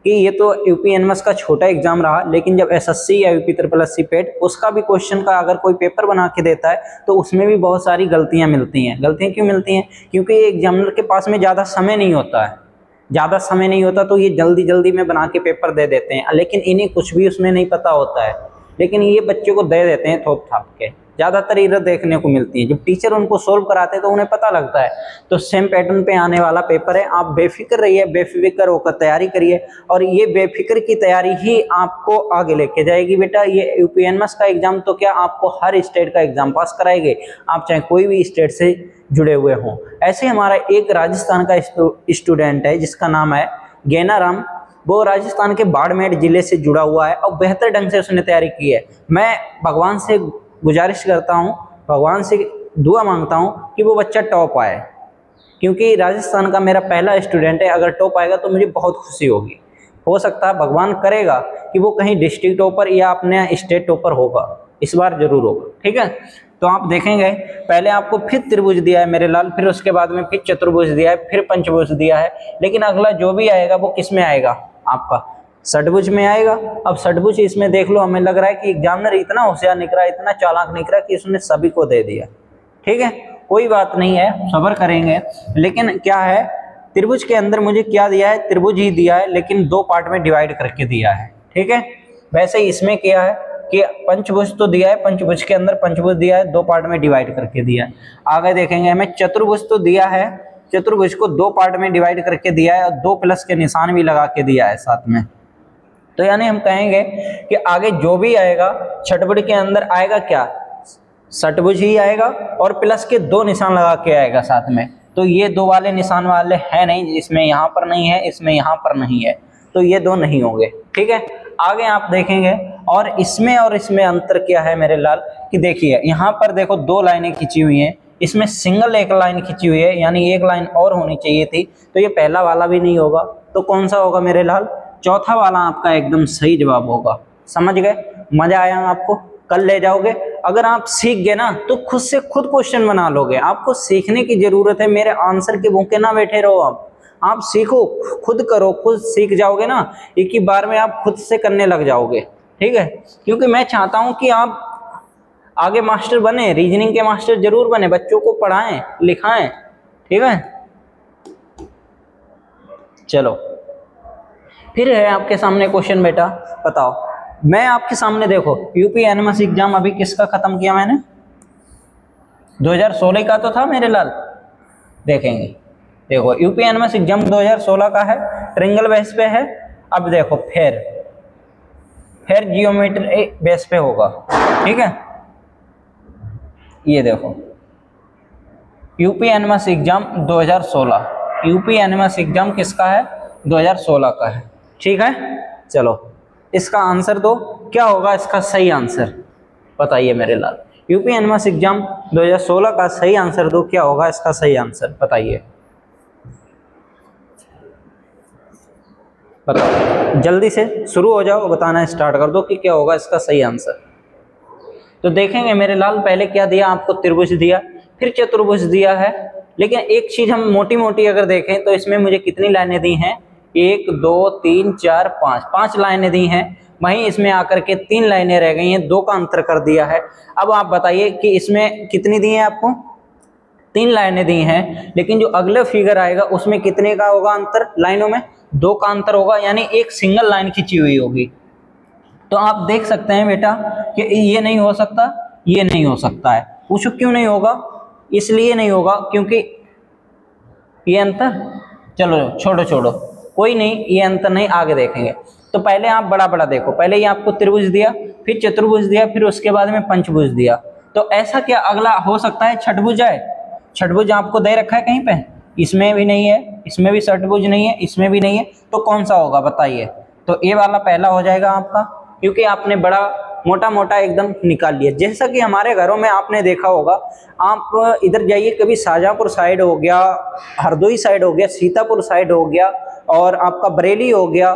ये तो यूपी एनएमएस का छोटा एग्जाम रहा, लेकिन जब एसएससी या यूपी SSC पेट उसका भी क्वेश्चन का अगर कोई पेपर बना के देता है तो उसमें भी बहुत सारी गलतियाँ मिलती हैं। गलतियाँ क्यों मिलती हैं, क्योंकि एग्जामिनर के पास में ज़्यादा समय नहीं होता है। ज़्यादा समय नहीं होता तो ये जल्दी जल्दी में बना के पेपर दे देते हैं, लेकिन इन्हें कुछ भी उसमें नहीं पता होता है, लेकिन ये बच्चे को दे देते हैं थोप थाप के। ज़्यादातर एरर देखने को मिलती है। जब टीचर उनको सोल्व कराते हैं तो उन्हें पता लगता है। तो सेम पैटर्न पे आने वाला पेपर है, आप बेफिक्र रहिए, बेफिक्र होकर तैयारी करिए और ये बेफिक्र की तैयारी ही आपको आगे लेके जाएगी बेटा। ये यूपीएनएमएस का एग्जाम तो क्या आपको हर स्टेट का एग्जाम पास कराएंगे, आप चाहे कोई भी स्टेट से जुड़े हुए हों। ऐसे हमारा एक राजस्थान का स्टूडेंट है जिसका नाम है गैनाराम, वो राजस्थान के बाड़मेर जिले से जुड़ा हुआ है और बेहतर ढंग से उसने तैयारी की है। मैं भगवान से गुजारिश करता हूँ, भगवान से दुआ मांगता हूँ कि वो बच्चा टॉप आए, क्योंकि राजस्थान का मेरा पहला स्टूडेंट है। अगर टॉप आएगा तो मुझे बहुत खुशी होगी। हो सकता है भगवान करेगा कि वो कहीं डिस्ट्रिक्ट टॉपर या अपने स्टेट टॉपर होगा, इस बार जरूर होगा। ठीक है, तो आप देखेंगे पहले आपको फिर त्रिभुज दिया है मेरे लाल, फिर उसके बाद में फिर चतुर्भुज दिया है, फिर पंचभुज दिया है, लेकिन अगला जो भी आएगा वो किस में आएगा, आपका षटभुज में आएगा। अब षटभुज इसमें देख लो, हमें लग रहा है कि एग्जामिनर इतना होशियार निकला, इतना चालाक निकला कि उसने सभी को दे दिया। ठीक है, कोई बात नहीं है, सब्र करेंगे। लेकिन क्या है, त्रिभुज के अंदर मुझे क्या दिया है, त्रिभुज ही दिया है, लेकिन दो पार्ट में डिवाइड करके दिया है। ठीक है, वैसे ही इसमें क्या है कि पंचभुज तो दिया है, पंचभुज के अंदर पंचभुज दिया है, दो पार्ट में डिवाइड करके दिया है। आगे देखेंगे हमें चतुर्भुज तो दिया है, चतुर्भुज को दो पार्ट में डिवाइड करके दिया है और दो प्लस के निशान भी लगा के दिया है साथ में। तो यानी हम कहेंगे कि आगे जो भी आएगा छठभुज के अंदर आएगा क्या, षटभुज ही आएगा और प्लस के दो निशान लगा के आएगा साथ में। तो ये दो वाले निशान वाले है नहीं, इसमें यहाँ पर नहीं है, इसमें यहाँ पर नहीं है, तो ये दो नहीं होंगे। ठीक है, आगे आप देखेंगे और इसमें अंतर क्या है मेरे लाल, कि देखिए यहाँ पर देखो दो लाइनें खींची हुई हैं, इसमें सिंगल एक लाइन खींची हुई है, यानी एक लाइन और होनी चाहिए थी। तो ये पहला वाला भी नहीं होगा, तो कौन सा होगा मेरे लाल, चौथा वाला आपका एकदम सही जवाब होगा। समझ गए, मजा आया आपको, कल ले जाओगे। अगर आप सीख गए ना तो खुद से खुद क्वेश्चन बना लोगे। आपको सीखने की जरूरत है, मेरे आंसर के भूखे ना बैठे रहो। आप सीखो, खुद करो, खुद सीख जाओगे ना, एक ही बार में आप खुद से करने लग जाओगे। ठीक है, क्योंकि मैं चाहता हूं कि आप आगे मास्टर बने, रीजनिंग के मास्टर जरूर बने, बच्चों को पढ़ाएं लिखाएं। ठीक है, चलो फिर है आपके सामने क्वेश्चन बेटा, बताओ। मैं आपके सामने देखो यूपीएनएमएस एग्जाम अभी किसका खत्म किया मैंने, 2016 का तो था मेरे लाल। देखेंगे, देखो यूपीएनएमएस एग्जाम 2016 का है, ट्रिंगल बेस पे है। अब देखो फिर जियोमेट्री बेस पे होगा। ठीक है, ये देखो यूपीएनएमएस एग्जाम 2016, यूपीएनएमएस एग्जाम किसका है, 2016 का है। ठीक है, चलो इसका आंसर दो, क्या होगा इसका सही आंसर, बताइए मेरे लाल। यूपीएनएमएस एग्जाम 2016 का सही आंसर दो, क्या होगा इसका सही आंसर, बताइए, बताओ जल्दी से, शुरू हो जाओ, बताना स्टार्ट कर दो कि क्या होगा इसका सही आंसर। तो देखेंगे मेरे लाल, पहले क्या दिया आपको, त्रिभुज दिया, फिर चतुर्भुज दिया है। लेकिन एक चीज हम मोटी मोटी अगर देखें तो इसमें मुझे कितनी लाइनें दी हैं, 1 2 3 4 5, 5 लाइनें दी हैं। वहीं इसमें आकर के 3 लाइनें रह गई हैं, 2 का अंतर कर दिया है। अब आप बताइए कि इसमें कितनी दी हैं आपको, 3 लाइनें दी हैं, लेकिन जो अगले फिगर आएगा उसमें कितने का होगा अंतर, लाइनों में 2 का अंतर होगा, यानी एक सिंगल लाइन खींची हुई होगी। तो आप देख सकते हैं बेटा कि ये नहीं हो सकता, ये नहीं हो सकता है। पूछो क्यों नहीं होगा, इसलिए नहीं होगा क्योंकि ये अंतर, चलो छोड़ो कोई नहीं, ये अंतर नहीं, आगे देखेंगे। तो पहले आप बड़ा बड़ा देखो, पहले ये आपको त्रिभुज दिया, फिर चतुर्भुज दिया, फिर उसके बाद में पंचभुज दिया। तो ऐसा क्या अगला हो सकता है छठभुज आए, छठभुज आपको दे रखा है कहीं पे, इसमें भी नहीं है, इसमें भी छठभुज नहीं है, इसमें भी नहीं है, तो कौन सा होगा बताइए। तो ये वाला पहला हो जाएगा आपका, क्योंकि आपने बड़ा मोटा मोटा एकदम निकाल लिया। जैसा कि हमारे घरों में आपने देखा होगा, आप इधर जाइए, कभी शाहजहाँपुर साइड हो गया, हरदोई साइड हो गया, सीतापुर साइड हो गया, और आपका बरेली हो गया,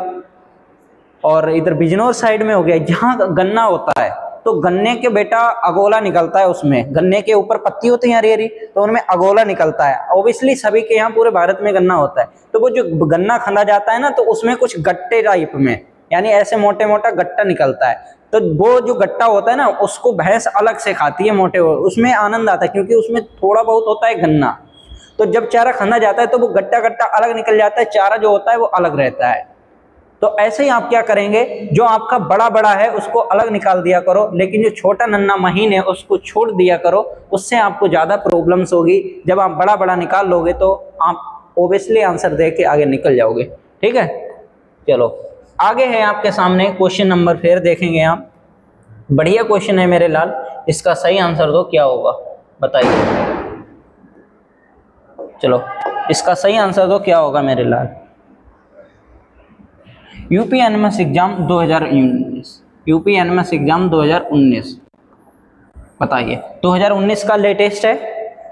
और इधर बिजनौर साइड में हो गया, जहाँ गन्ना होता है तो गन्ने के बेटा अगोला निकलता है, उसमें गन्ने के ऊपर पत्ती होती है हरी हरी, तो उनमें अगोला निकलता है। ऑब्वियसली सभी के यहाँ पूरे भारत में गन्ना होता है, तो वो जो गन्ना खंदा जाता है ना, तो उसमें कुछ गट्टे टाइप में, यानी ऐसे मोटे मोटा गट्टा निकलता है। तो वो जो गट्टा होता है ना, उसको भैंस अलग से खाती है, मोटे उसमें आनंद आता है, क्योंकि उसमें थोड़ा बहुत होता है गन्ना। तो जब चारा खंदा जाता है तो वो गट्टा गट्टा अलग निकल जाता है, चारा जो होता है वो अलग रहता है। तो ऐसे ही आप क्या करेंगे, जो आपका बड़ा बड़ा है उसको अलग निकाल दिया करो, लेकिन जो छोटा नन्ना महीन है उसको छोड़ दिया करो, उससे आपको ज़्यादा प्रॉब्लम्स होगी। जब आप बड़ा बड़ा निकाल लोगे तो आप ओबियसली आंसर दे के आगे निकल जाओगे। ठीक है, चलो आगे है आपके सामने क्वेश्चन नंबर, फिर देखेंगे आप। बढ़िया क्वेश्चन है मेरे लाल, इसका सही आंसर दो, क्या होगा बताइए। चलो इसका सही आंसर दो, क्या होगा मेरे लाल। UP NMS exam 2019, UP NMS exam 2019 बताइए। 2019 का लेटेस्ट है,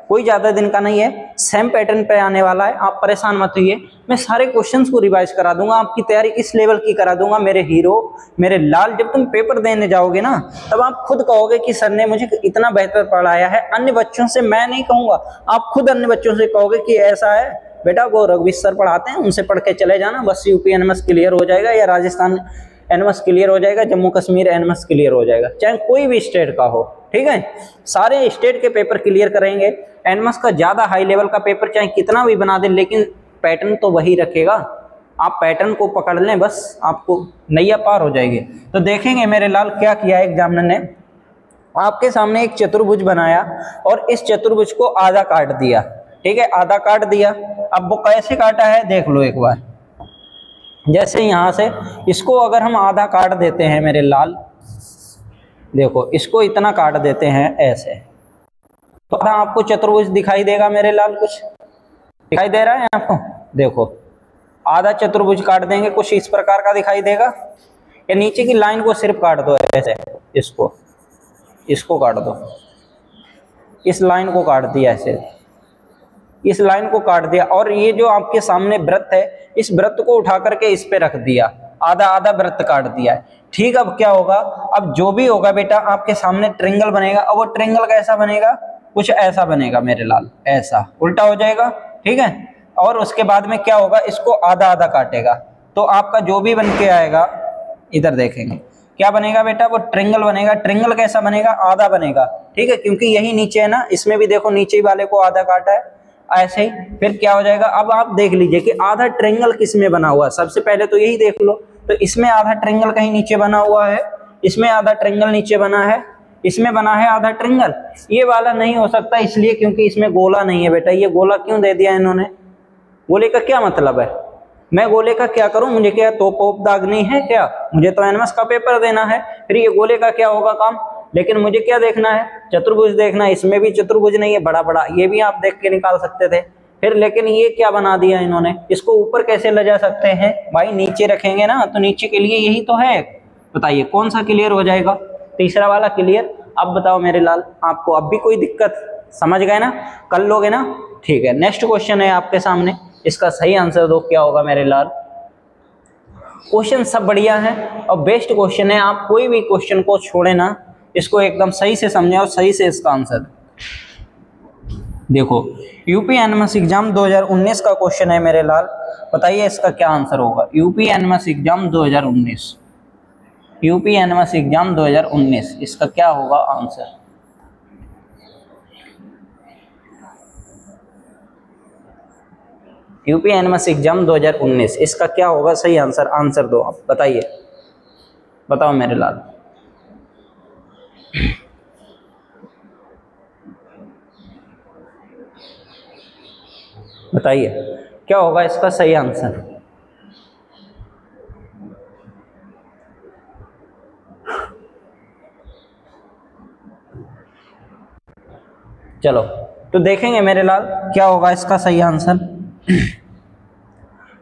कोई ज़्यादा दिन का नहीं है, सेम पैटर्न पे आने वाला है, आप परेशान मत होइए। मैं सारे क्वेश्चंस को रिवाइज करा दूंगा, आपकी तैयारी इस लेवल की करा दूंगा मेरे हीरो, मेरे लाल। जब तुम पेपर देने जाओगे ना, तब आप खुद कहोगे कि सर ने मुझे इतना बेहतर पढ़ाया है। अन्य बच्चों से मैं नहीं कहूँगा, आप खुद अन्य बच्चों से कहोगे कि ऐसा है बेटा, वो रघुवीर सर पढ़ाते हैं, उनसे पढ़ के चले जाना, बस यूपी एनएमएस क्लियर हो जाएगा, या राजस्थान एनएमएस क्लियर हो जाएगा, जम्मू कश्मीर एनएमएस क्लियर हो जाएगा, चाहे कोई भी स्टेट का हो। ठीक है, सारे स्टेट के पेपर क्लियर करेंगे। एनएमएस का ज़्यादा हाई लेवल का पेपर चाहे कितना भी बना दे, लेकिन पैटर्न तो वही रखेगा। आप पैटर्न को पकड़ लें, बस आपको नैया पार हो जाएगी। तो देखेंगे मेरे लाल क्या किया है एग्जामिनर ने। आपके सामने एक चतुर्भुज बनाया और इस चतुर्भुज को आधा काट दिया। ठीक है, आधा काट दिया। अब वो कैसे काटा है देख लो एक बार। जैसे यहाँ से इसको अगर हम आधा काट देते हैं मेरे लाल, देखो इसको इतना काट देते हैं ऐसे, तो आधा आपको चतुर्भुज दिखाई देगा मेरे लाल। कुछ दिखाई दे रहा है आपको, देखो आधा चतुर्भुज काट देंगे, कुछ इस प्रकार का दिखाई देगा। या नीचे की लाइन को सिर्फ काट दो ऐसे, इसको काट दो, इस लाइन को काट दिया ऐसे, इस लाइन को काट दिया, और ये जो आपके सामने वृत्त है, इस वृत्त को उठा करके इस पे रख दिया, आधा आधा वृत्त काट दिया है। ठीक, अब क्या होगा, अब जो भी होगा बेटा आपके सामने ट्रायंगल बनेगा। अब वो ट्रायंगल कैसा बनेगा, कुछ ऐसा बनेगा मेरे लाल, ऐसा उल्टा हो जाएगा। ठीक है, और उसके बाद में क्या होगा, इसको आधा आधा काटेगा, तो आपका जो भी बन के आएगा, इधर देखेंगे क्या बनेगा बेटा, वो ट्रायंगल बनेगा। ट्रायंगल कैसा बनेगा, आधा बनेगा। ठीक है, क्योंकि यही नीचे है ना, इसमें भी देखो नीचे वाले को आधा काटा है, ऐसे ही। फिर क्या हो जाएगा, अब आप देख लीजिए कि आधा ट्रायंगल किस में बना हुआ है। सबसे पहले तो यही देख लो, तो इसमें आधा ट्रायंगल कहीं नीचे बना हुआ है, इसमें आधा ट्रायंगल नीचे बना है, इसमें बना है आधा ट्रायंगल। ये वाला नहीं हो सकता, इसलिए क्योंकि इसमें गोला नहीं है बेटा। ये गोला क्यों दे दिया इन्होंने, गोले का क्या मतलब है, मैं गोले का क्या करूं, मुझे क्या तोप वोप दागनी है क्या, मुझे तो एनएमएस का पेपर देना है, फिर ये गोले का क्या होगा काम। लेकिन मुझे क्या देखना है, चतुर्भुज देखना है। इसमें भी चतुर्भुज नहीं है, बड़ा बड़ा, ये भी आप देख के निकाल सकते थे फिर। लेकिन ये क्या बना दिया इन्होंने, इसको ऊपर कैसे ले जा सकते हैं भाई, नीचे रखेंगे ना, तो नीचे के लिए यही तो है। बताइए कौन सा क्लियर हो जाएगा, तीसरा वाला क्लियर। अब बताओ मेरे लाल, आपको अब भी कोई दिक्कत, समझ गए ना, कर लोगे ना। ठीक है, नेक्स्ट क्वेश्चन है आपके सामने, इसका सही आंसर दो, क्या होगा मेरे लाल। क्वेश्चन सब बढ़िया है और बेस्ट क्वेश्चन है, आप कोई भी क्वेश्चन को छोड़े ना, इसको एकदम सही से समझे और सही से इसका आंसर देखो। यूपी एनएमएस एग्जाम 2019 का क्वेश्चन है मेरे लाल, बताइए इसका क्या आंसर होगा। UP NMS exam 2019, UP NMS exam 2019, इसका क्या होगा आंसर। यूपी एनएमएस एग्जाम 2019, इसका क्या होगा सही आंसर, आंसर दो आप, बताइए, बताओ मेरे लाल। बताइए क्या होगा इसका सही आंसर। चलो तो देखेंगे मेरे लाल क्या होगा इसका सही आंसर।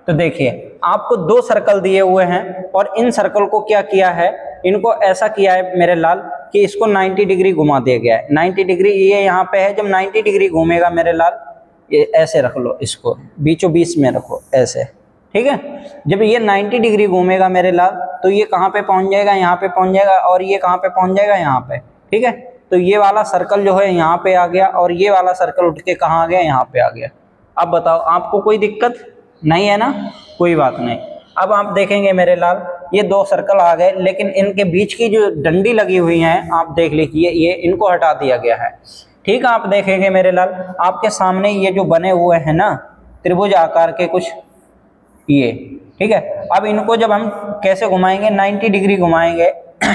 तो देखिए आपको दो सर्कल दिए हुए हैं और इन सर्कल को क्या किया है, इनको ऐसा किया है मेरे लाल कि इसको 90 डिग्री घुमा दिया गया है। 90 डिग्री ये यहाँ पे है, जब 90 डिग्री घूमेगा मेरे लाल, ये ऐसे रख लो, इसको बीचों बीच में रखो ऐसे, ठीक है। जब ये 90 डिग्री घूमेगा मेरे लाल तो ये कहाँ पे पहुँच जाएगा, यहाँ पे पहुँच जाएगा, और ये कहाँ पे पहुँच जाएगा, यहाँ पे, ठीक है। तो ये वाला सर्कल जो है यहाँ पे आ गया और ये वाला सर्कल उठ के कहाँ आ गया, यहाँ पे आ गया। अब बताओ आपको कोई दिक्कत नहीं है ना, कोई बात नहीं। अब आप देखेंगे मेरे लाल ये दो सर्कल आ गए, लेकिन इनके बीच की जो डंडी लगी हुई है आप देख लीजिए, ये इनको हटा दिया गया है, ठीक है। आप देखेंगे मेरे लाल आपके सामने ये जो बने हुए हैं ना त्रिभुज आकार के कुछ, ये ठीक है। अब इनको जब हम कैसे घुमाएंगे, 90 डिग्री घुमाएंगे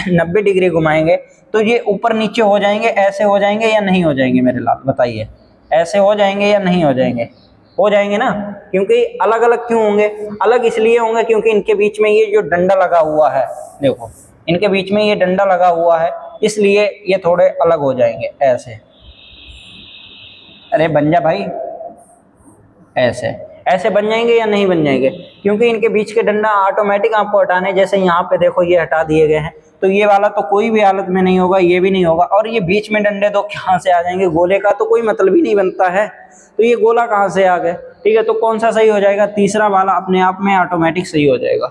90 डिग्री घुमाएंगे तो ये ऊपर नीचे हो जाएंगे, ऐसे हो जाएंगे या नहीं हो जाएंगे मेरे लाल, बताइए। ऐसे हो जाएंगे या नहीं हो जाएंगे? हो जाएंगे ना। क्योंकि अलग अलग क्यों होंगे? अलग इसलिए होंगे क्योंकि इनके बीच में ये जो डंडा लगा हुआ है, देखो इनके बीच में ये डंडा लगा हुआ है, इसलिए ये थोड़े अलग हो जाएंगे ऐसे। अरे बन जा भाई, ऐसे ऐसे बन जाएंगे या नहीं बन जाएंगे? क्योंकि इनके बीच के डंडा ऑटोमेटिक आपको हटाने, जैसे यहाँ पे देखो ये हटा दिए गए हैं, तो ये वाला तो कोई भी हालत में नहीं होगा, ये भी नहीं होगा, और ये बीच में डंडे तो कहाँ से आ जाएंगे? गोले का तो कोई मतलब ही नहीं बनता है, तो ये गोला कहाँ से आ गए? ठीक है, तो कौन सा सही हो जाएगा? तीसरा वाला अपने आप में ऑटोमेटिक सही हो जाएगा।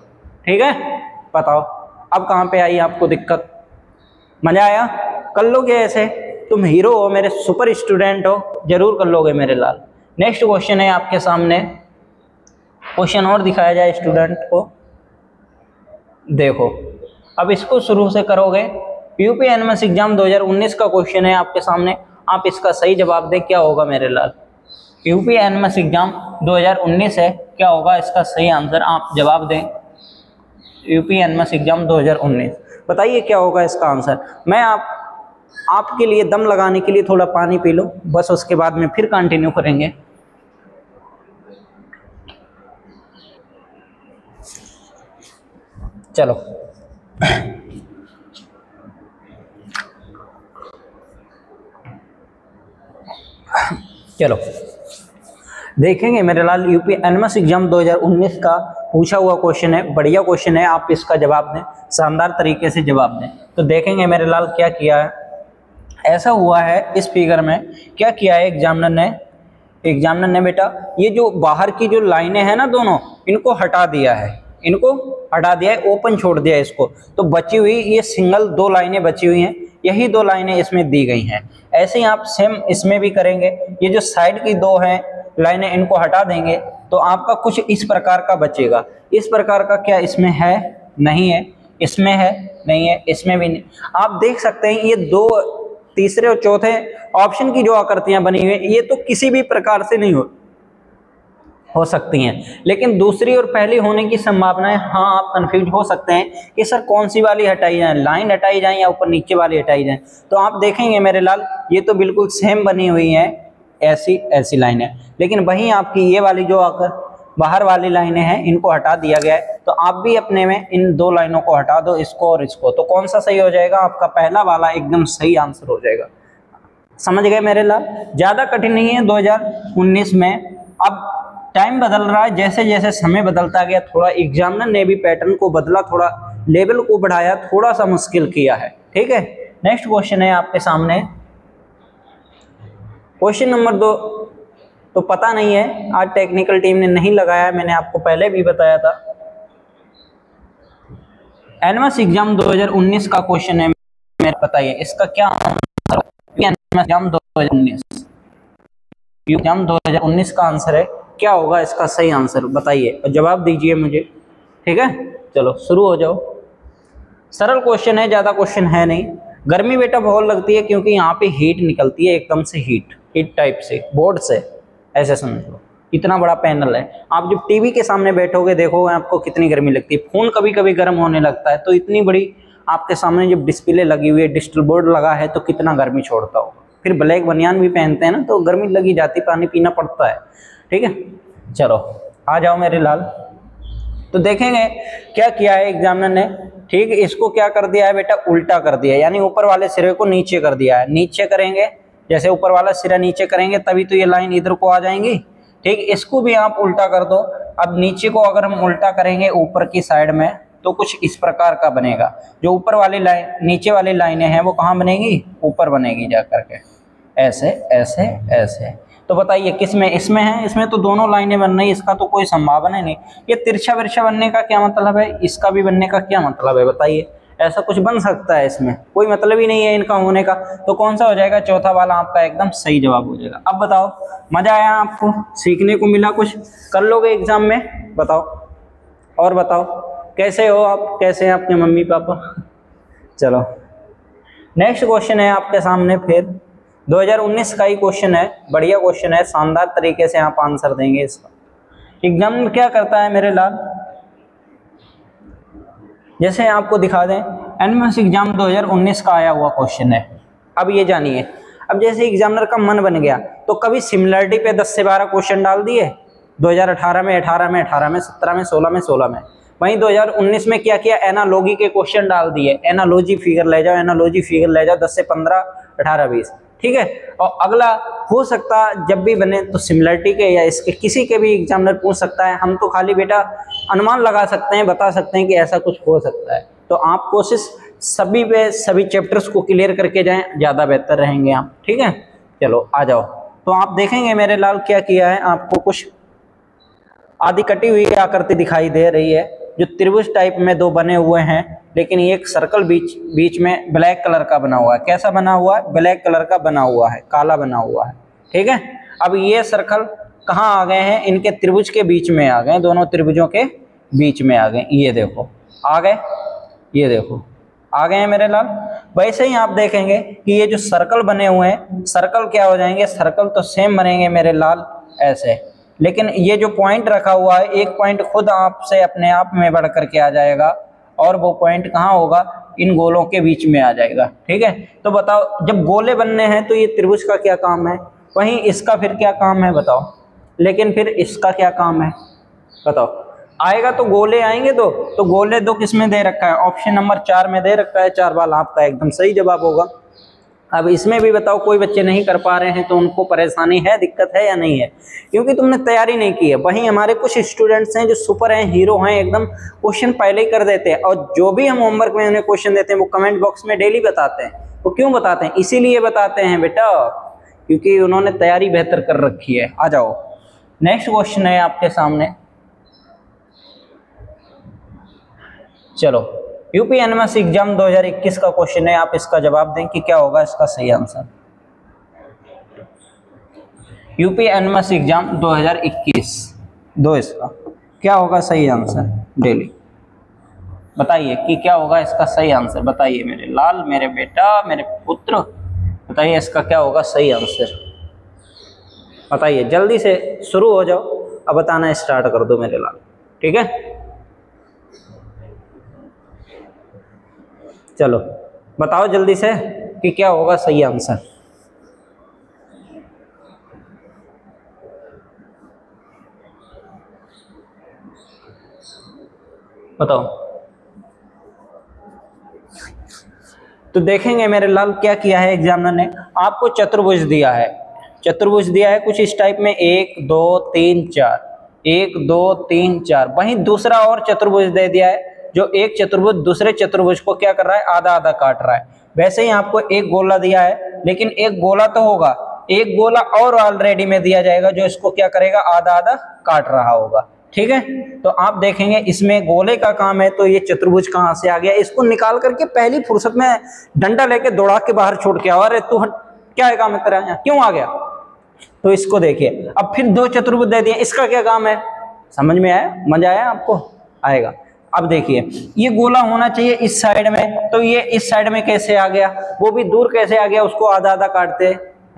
ठीक है, बताओ अब कहाँ पे आई आपको दिक्कत? मजा आया? कर लोगे ऐसे? तुम हीरो हो, मेरे सुपर स्टूडेंट हो, जरूर कर लोगे मेरे लाल। नेक्स्ट क्वेश्चन है आपके सामने, क्वेश्चन और दिखाया जाए स्टूडेंट को, देखो अब इसको शुरू से करोगे। यूपी एनएमएस एग्जाम 2019 का क्वेश्चन है आपके सामने, आप इसका सही जवाब दें, क्या होगा मेरे लाल? यूपी एनएमएस एग्जाम 2019 है, क्या होगा इसका सही आंसर? आप जवाब दें। यूपी एनएमएस एग्जाम 2019, बताइए क्या होगा इसका आंसर। मैं आपके लिए दम लगाने के लिए थोड़ा पानी पी लो, बस उसके बाद में फिर कंटिन्यू करेंगे। चलो चलो देखेंगे मेरे लाल, यूपी एनएमएस एग्जाम 2019 का पूछा हुआ क्वेश्चन है, बढ़िया क्वेश्चन है, आप इसका जवाब दें, शानदार तरीके से जवाब दें। तो देखेंगे मेरे लाल क्या किया है। ऐसा हुआ है इस फिगर में, क्या किया है एग्जामिनर ने बेटा, ये जो बाहर की जो लाइनें हैं ना दोनों, इनको हटा दिया है, इनको हटा दिया है, ओपन छोड़ दिया है इसको। तो बची हुई ये सिंगल 2 लाइनें बची हुई हैं, यही 2 लाइनें इसमें दी गई हैं। ऐसे ही आप सेम इसमें भी करेंगे, ये जो साइड की 2 हैं लाइनें, इनको हटा देंगे तो आपका कुछ इस प्रकार का बचेगा। इस प्रकार का क्या इसमें है? नहीं है। इसमें है? नहीं है। इसमें भी नहीं। आप देख सकते हैं ये 2 तीसरे और चौथे ऑप्शन की जो आकृतियां बनी हुई हैं, ये तो किसी भी प्रकार से नहीं हो सकती हैं, लेकिन दूसरी और पहली होने की संभावना है। हाँ, आप कंफ्यूज हो सकते हैं कि सर कौन सी वाली हटाई जाए, लाइन हटाई जाए या ऊपर नीचे वाली हटाई जाए। तो आप देखेंगे मेरे लाल, ये तो बिल्कुल सेम बनी हुई है, ऐसी लाइन है, लेकिन वहीं आपकी ये वाली जो आकर बाहर वाली लाइनें हैं, इनको हटा दिया गया है। तो आप भी अपने में इन 2 लाइनों को हटा दो, इसको और इसको, तो कौन सा सही हो जाएगा? आपका पहला वाला एकदम सही आंसर हो जाएगा। समझ गए मेरे लाल? ज्यादा कठिन नहीं है 2019 में। अब टाइम बदल रहा है, जैसे जैसे समय बदलता गया, थोड़ा एग्जामिनर ने भी पैटर्न को बदला, थोड़ा लेवल को बढ़ाया, थोड़ा सा मुश्किल किया है। ठीक है, नेक्स्ट क्वेश्चन है आपके सामने, क्वेश्चन नंबर 2। तो पता नहीं है, आज टेक्निकल टीम ने नहीं लगाया, मैंने आपको पहले भी बताया था। एनएमएस एग्जाम 2019 का क्वेश्चन है, मेरे बताइए इसका क्या आंसर? एग्जाम 2019 एग्जाम 2019 का आंसर है, क्या होगा इसका सही आंसर? बताइए और जवाब दीजिए मुझे। ठीक है, चलो शुरू हो जाओ। सरल क्वेश्चन है, ज्यादा क्वेश्चन है नहीं। गर्मी बेटा बहुत लगती है क्योंकि यहाँ पे हीट निकलती है, एकदम से हीट टाइप से, बोर्ड से, ऐसे समझ लो। इतना बड़ा पैनल है, आप जब टीवी के सामने बैठोगे देखोगे आपको कितनी गर्मी लगती है। फोन कभी कभी गर्म होने लगता है, तो इतनी बड़ी आपके सामने जब डिस्प्ले लगी हुई है, डिजिटल बोर्ड लगा है, तो कितना गर्मी छोड़ता होगा। फिर ब्लैक बनियान भी पहनते हैं ना, तो गर्मी लगी जाती, पानी पीना पड़ता है। ठीक है, चलो आ जाओ मेरे लाल। तो देखेंगे क्या किया है एग्जामिनर ने। ठीक, इसको क्या कर दिया है बेटा? उल्टा कर दिया है, यानी ऊपर वाले सिरे को नीचे कर दिया है। नीचे करेंगे, जैसे ऊपर वाला सिरा नीचे करेंगे तभी तो ये लाइन इधर को आ जाएंगी। ठीक, इसको भी आप उल्टा कर दो। अब नीचे को अगर हम उल्टा करेंगे ऊपर की साइड में, तो कुछ इस प्रकार का बनेगा। जो ऊपर वाली लाइन, नीचे वाली लाइनें हैं, वो कहाँ बनेगी? ऊपर बनेगी जा करके, ऐसे ऐसे ऐसे। तो बताइए किसमें? इसमें है, इसमें तो दोनों लाइनें बन रही, इसका तो कोई संभावना नहीं। ये तिरछा विरछा बनने का क्या मतलब है? इसका भी बनने का क्या मतलब है? बताइए, ऐसा कुछ बन सकता है? इसमें कोई मतलब ही नहीं है इनका होने का। तो कौन सा हो जाएगा? चौथा वाला आपका एकदम सही जवाब हो जाएगा। अब बताओ, मजा आया आपको? सीखने को मिला कुछ? कर लोगे एग्जाम में? बताओ, और बताओ कैसे हो आप, कैसे हैं आपके मम्मी पापा? चलो नेक्स्ट क्वेश्चन है आपके सामने, फिर 2019 का ही क्वेश्चन है, बढ़िया क्वेश्चन है, शानदार तरीके से आप आंसर देंगे इसका। एग्जाम क्या करता है मेरे लाल? जैसे आपको दिखा दें, एनएमएस एग्जाम 2019 का आया हुआ क्वेश्चन है। अब ये जानिए, अब जैसे एग्जामिनर का मन बन गया तो कभी सिमिलरिटी पे 10 से 12 क्वेश्चन डाल दिए, 2018 में 18 में 18 में 17 में 16 में 16 में। वहीं 2019 में क्या किया, एनालॉजी के क्वेश्चन डाल दिए, एनालॉजी फिगर ले जाओ, एनालॉजी फिगर ले जाओ, 10 से 15, 18, 20, ठीक है। और अगला हो सकता जब भी बने तो सिमिलरिटी के या इसके किसी के भी एग्जामिनर पूछ सकता है। हम तो खाली बेटा अनुमान लगा सकते हैं, बता सकते हैं कि ऐसा कुछ हो सकता है। तो आप कोशिश सभी पे सभी चैप्टर्स को क्लियर करके जाएं, ज़्यादा बेहतर रहेंगे आप, ठीक है। चलो आ जाओ, तो आप देखेंगे मेरे लाल क्या किया है, आपको कुछ आधी कटी हुई आकृति दिखाई दे रही है, जो त्रिभुज टाइप में दो बने हुए हैं, लेकिन ये एक सर्कल बीच में ब्लैक कलर का बना हुआ है। कैसा बना हुआ है, ब्लैक कलर का बना हुआ है, काला बना हुआ है, ठीक है। अब ये सर्कल कहाँ आ गए हैं, इनके त्रिभुज के बीच में आ गए, दोनों त्रिभुजों के बीच में आ गए, ये देखो आ गए, ये देखो आ गए हैं मेरे लाल। वैसे ही आप देखेंगे कि ये जो सर्कल बने हुए हैं, सर्कल क्या हो जाएंगे, सर्कल तो सेम बनेंगे मेरे लाल ऐसे, लेकिन ये जो पॉइंट रखा हुआ है, एक पॉइंट खुद आपसे अपने आप में बढ़ करके आ जाएगा, और वो पॉइंट कहाँ होगा, इन गोलों के बीच में आ जाएगा, ठीक है। तो बताओ, जब गोले बनने हैं तो ये त्रिभुज का क्या काम है, वहीं इसका फिर क्या काम है बताओ, लेकिन फिर इसका क्या काम है बताओ। आएगा तो गोले आएंगे दो, तो गोले दो किस में दे रखा है, ऑप्शन नंबर 4 में दे रखा है, 4 बाल आपका एकदम सही जवाब होगा। अब इसमें भी बताओ, कोई बच्चे नहीं कर पा रहे हैं तो उनको परेशानी है, दिक्कत है या नहीं है, क्योंकि तुमने तैयारी नहीं की है। वहीं हमारे कुछ स्टूडेंट्स हैं जो सुपर हैं, हीरो हैं, एकदम क्वेश्चन पहले ही कर देते हैं, और जो भी हम होमवर्क में उन्हें क्वेश्चन देते हैं वो कमेंट बॉक्स में डेली बताते हैं। वो क्यों बताते हैं, इसीलिए बताते हैं बेटा, क्योंकि उन्होंने तैयारी बेहतर कर रखी है। आ जाओ, नेक्स्ट क्वेश्चन है आपके सामने। चलो, यूपी एनएमएस एग्जाम 2021 का क्वेश्चन है, आप इसका जवाब दें कि क्या होगा इसका सही आंसर। यूपी एनएमएस एग्जाम 2021 दो, इसका क्या होगा सही आंसर, डेली बताइए कि क्या होगा इसका सही आंसर। बताइए मेरे लाल, मेरे बेटा, मेरे पुत्र, बताइए इसका क्या होगा सही आंसर। बताइए जल्दी से, शुरू हो जाओ, अब बताना स्टार्ट कर दो मेरे लाल, ठीक है। चलो बताओ जल्दी से कि क्या होगा सही आंसर। बताओ। तो देखेंगे मेरे लाल क्या किया है एग्जामिनर ने, आपको चतुर्भुज दिया है, चतुर्भुज दिया है कुछ इस टाइप में, 1 2 3 4, 1 2 3 4। वहीं दूसरा और चतुर्भुज दे दिया है, जो एक चतुर्भुज दूसरे चतुर्भुज को क्या कर रहा है, आधा आधा काट रहा है। वैसे ही आपको एक गोला दिया है, लेकिन एक गोला तो होगा, एक गोला और ऑलरेडी में दिया जाएगा जो इसको क्या करेगा, आधा आधा काट रहा होगा, ठीक है। तो आप देखेंगे इसमें गोले का काम है, तो ये चतुर्भुज कहाँ से आ गया, इसको निकाल करके पहली फुर्सत में डंडा लेके दौड़ा के बाहर छोड़ के आओ, अरे तू क्या काम है तेरा, क्यों आ गया। तो इसको देखिए, अब फिर दो चतुर्भुज दे दिए, इसका क्या काम है, समझ में आया, मजा आया आपको, आएगा। अब देखिए, ये गोला होना चाहिए इस साइड में, तो ये इस साइड में कैसे आ गया, वो भी दूर कैसे आ गया, उसको आधा आधा काटते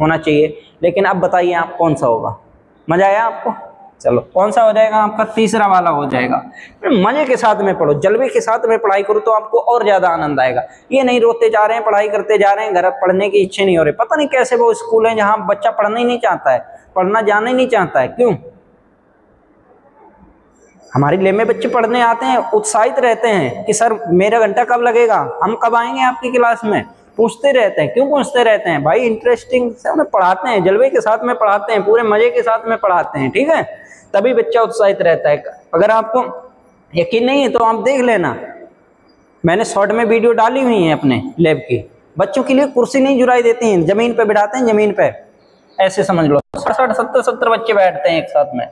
होना चाहिए। लेकिन अब बताइए आप कौन सा होगा, मजा आया आपको। चलो कौन सा हो जाएगा आपका, तीसरा वाला हो जाएगा। मजे के साथ में पढ़ो, जलवे के साथ में पढ़ाई करो तो आपको और ज्यादा आनंद आएगा। ये नहीं रोते जा रहे हैं, पढ़ाई करते जा रहे हैं, घर पढ़ने की इच्छा नहीं हो रही, पता नहीं कैसे वो स्कूल है जहाँ बच्चा पढ़ना ही नहीं चाहता है, पढ़ना जाना ही नहीं चाहता है। क्यों, हमारी लैब में बच्चे पढ़ने आते हैं, उत्साहित रहते हैं कि सर मेरा घंटा कब लगेगा, हम कब आएंगे आपकी क्लास में, पूछते रहते हैं। क्यों पूछते रहते हैं भाई, इंटरेस्टिंग से उन्हें पढ़ाते हैं, जलवे के साथ में पढ़ाते हैं, पूरे मजे के साथ में पढ़ाते हैं, ठीक है, तभी बच्चा उत्साहित रहता है। अगर आपको यकीन नहीं है तो आप देख लेना, मैंने शॉर्ट में वीडियो डाली हुई है अपने लैब की। बच्चों के लिए कुर्सी नहीं जुड़ाई देती हैं, जमीन पे बिठाते हैं, जमीन पे ऐसे समझ लो 60-70 बच्चे बैठते हैं एक साथ में।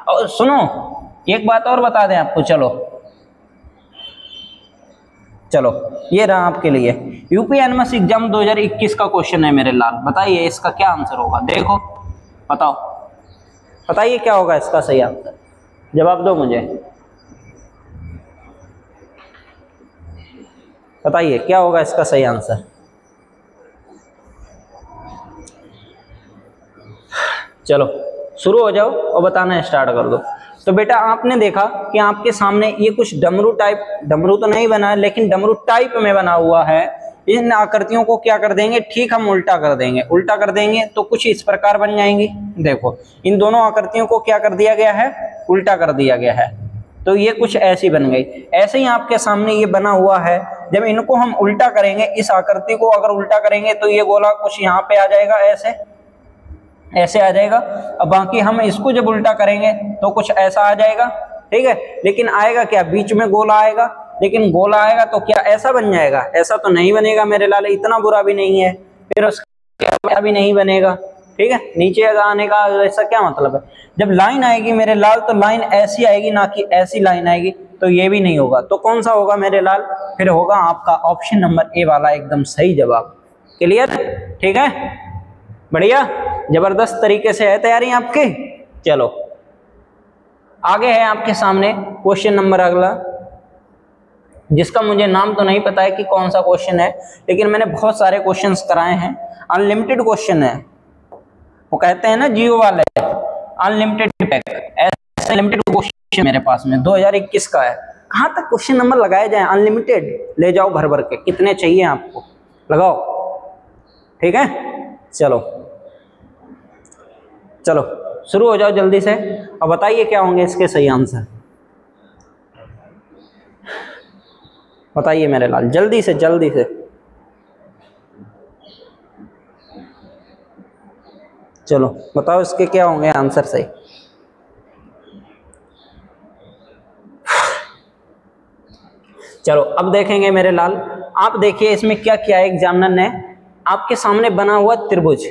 और सुनो एक बात और बता दें आपको, चलो ये रहा आपके लिए यूपी एनएमएस एग्जाम 2021 का क्वेश्चन है मेरे लाल। बताइए इसका क्या आंसर होगा, देखो बताओ, बताइए क्या होगा इसका सही आंसर, जवाब दो मुझे, बताइए क्या होगा इसका सही आंसर। चलो शुरू हो जाओ और बताना स्टार्ट कर दो। तो बेटा आपने देखा कि आपके सामने ये कुछ डमरू टाइप, डमरू तो नहीं बना है लेकिन डमरू टाइप में बना हुआ है। इन आकृतियों को क्या कर देंगे, ठीक हम उल्टा कर देंगे। उल्टा कर देंगे तो कुछ इस प्रकार बन जाएंगी। देखो इन दोनों आकृतियों को क्या कर दिया गया है, उल्टा कर दिया गया है, तो ये कुछ ऐसी बन गई। ऐसे ही आपके सामने ये बना हुआ है, जब इनको हम उल्टा करेंगे, इस आकृति को अगर उल्टा करेंगे तो ये गोला कुछ यहाँ पे आ जाएगा, ऐसे ऐसे आ जाएगा। अब बाकी हम इसको जब उल्टा करेंगे तो कुछ ऐसा आ जाएगा, ठीक है। लेकिन आएगा क्या, बीच में गोला आएगा, लेकिन गोला आएगा तो क्या ऐसा बन जाएगा, ऐसा तो नहीं बनेगा मेरे लाल, इतना बुरा भी नहीं है। फिर उसका भी नहीं बनेगा, ठीक है। नीचे आने का ऐसा क्या मतलब है, जब लाइन आएगी मेरे लाल तो लाइन ऐसी आएगी, ना कि ऐसी लाइन आएगी, तो ये भी नहीं होगा। तो कौन सा होगा मेरे लाल, फिर होगा आपका ऑप्शन नंबर ए वाला एकदम सही जवाब। क्लियर, ठीक है, बढ़िया, जबरदस्त तरीके से है तैयारी आपकी। चलो आगे है आपके सामने क्वेश्चन नंबर अगला, जिसका मुझे नाम तो नहीं पता है कि कौन सा क्वेश्चन है, लेकिन मैंने बहुत सारे क्वेश्चंस कराए हैं। अनलिमिटेड क्वेश्चन है, वो कहते हैं ना जियो वाले अनलिमिटेड पैक, ऐसे अनलिमिटेड क्वेश्चन मेरे पास में 2021 का है। कहाँ तक क्वेश्चन नंबर लगाए जाए, अनलिमिटेड ले जाओ भर भर के, कितने चाहिए आपको लगाओ, ठीक है। चलो चलो शुरू हो जाओ जल्दी से, और बताइए क्या होंगे इसके सही आंसर, बताइए मेरे लाल जल्दी से जल्दी से। चलो बताओ इसके क्या होंगे आंसर सही। चलो अब देखेंगे मेरे लाल, आप देखिए इसमें क्या किया है एग्जामिनर ने। आपके सामने बना हुआ त्रिभुज,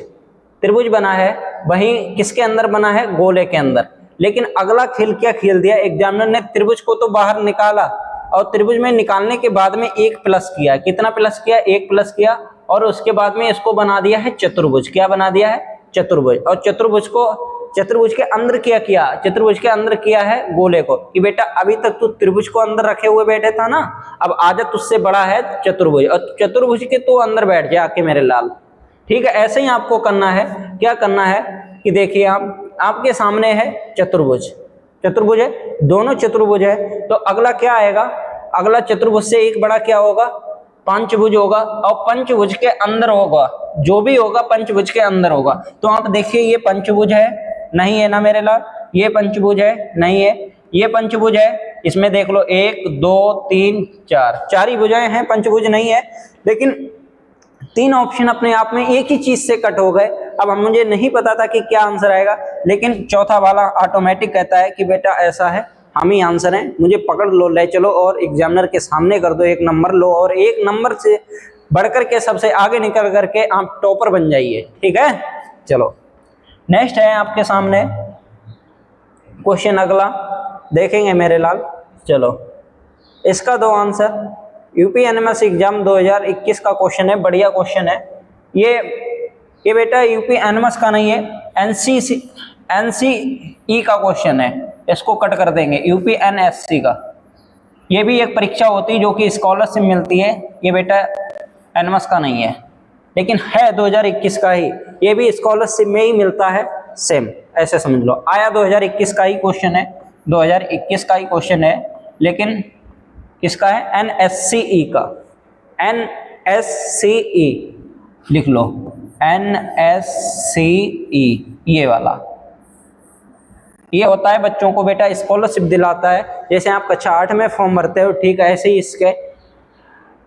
त्रिभुज बना है, वहीं किसके अंदर बना है, गोले के अंदर। लेकिन अगला खेल क्या खेल दिया एग्जामिनर ने, त्रिभुज को तो बाहर निकाला, और त्रिभुज में निकालने के बाद में एक प्लस किया। कितना प्लस किया, एक प्लस किया, और उसके बाद में इसको बना दिया है चतुर्भुज। क्या बना दिया है, चतुर्भुज। और चतुर्भुज को चतुर्भुज के अंदर क्या किया, चतुर्भुज के अंदर किया है गोले को, कि बेटा अभी तक तू त्रिभुज को अंदर रखे हुए बैठे था ना, अब आजा तुझसे बड़ा है चतुर्भुज, और चतुर्भुज के तू अंदर बैठ जा आके मेरे लाल, ठीक है। ऐसे ही आपको करना है, क्या करना है कि देखिए आप आपके सामने है चतुर्भुज, चतुर्भुज है, दोनों चतुर्भुज है, तो अगला क्या आएगा, अगला चतुर्भुज से एक बड़ा क्या होगा, पंचभुज होगा, और पंचभुज के अंदर होगा, जो भी होगा पंचभुज के अंदर होगा। तो आप देखिए ये पंचभुज है, नहीं है ना मेरे लाल, ये पंचभुज है, नहीं है, ये पंचभुज है, इसमें देख लो 1 2 3 4, चार ही भुजाएं हैं, पंचभुज नहीं है। लेकिन तीन ऑप्शन अपने आप में एक ही चीज से कट हो गए। अब मुझे नहीं पता था कि क्या आंसर आएगा, लेकिन चौथा वाला ऑटोमेटिक कहता है कि बेटा ऐसा है, हम ही आंसर हैं, मुझे पकड़ लो, ले चलो और एग्जामिनर के सामने कर दो, एक नंबर लो, और एक नंबर से बढ़कर के सबसे आगे निकल करके आप टॉपर बन जाइए, ठीक है। चलो नेक्स्ट है आपके सामने क्वेश्चन अगला, देखेंगे मेरे लाल। चलो इसका दो आंसर, यूपी एनएमएस एग्जाम 2021 का क्वेश्चन है, बढ़िया क्वेश्चन है ये बेटा यूपी एनएमएस का नहीं है, एनसीई का क्वेश्चन है, इसको कट कर देंगे, यूपी एनएससी का। ये भी एक परीक्षा होती है जो कि स्कॉलरशिप मिलती है, ये बेटा एनएमएस का नहीं है, लेकिन है 2021 का ही, ये भी स्कॉलरशिप में ही मिलता है, सेम ऐसे समझ लो। आया 2021 का ही क्वेश्चन है, 2021 का ही क्वेश्चन है, लेकिन किसका है, एनएससीई का, एनएससीई लिख लो, एनएससीई ये वाला, ये होता है बच्चों को बेटा स्कॉलरशिप दिलाता है। जैसे आप कक्षा 8 में फॉर्म भरते हो, ठीक है, ऐसे ही इसके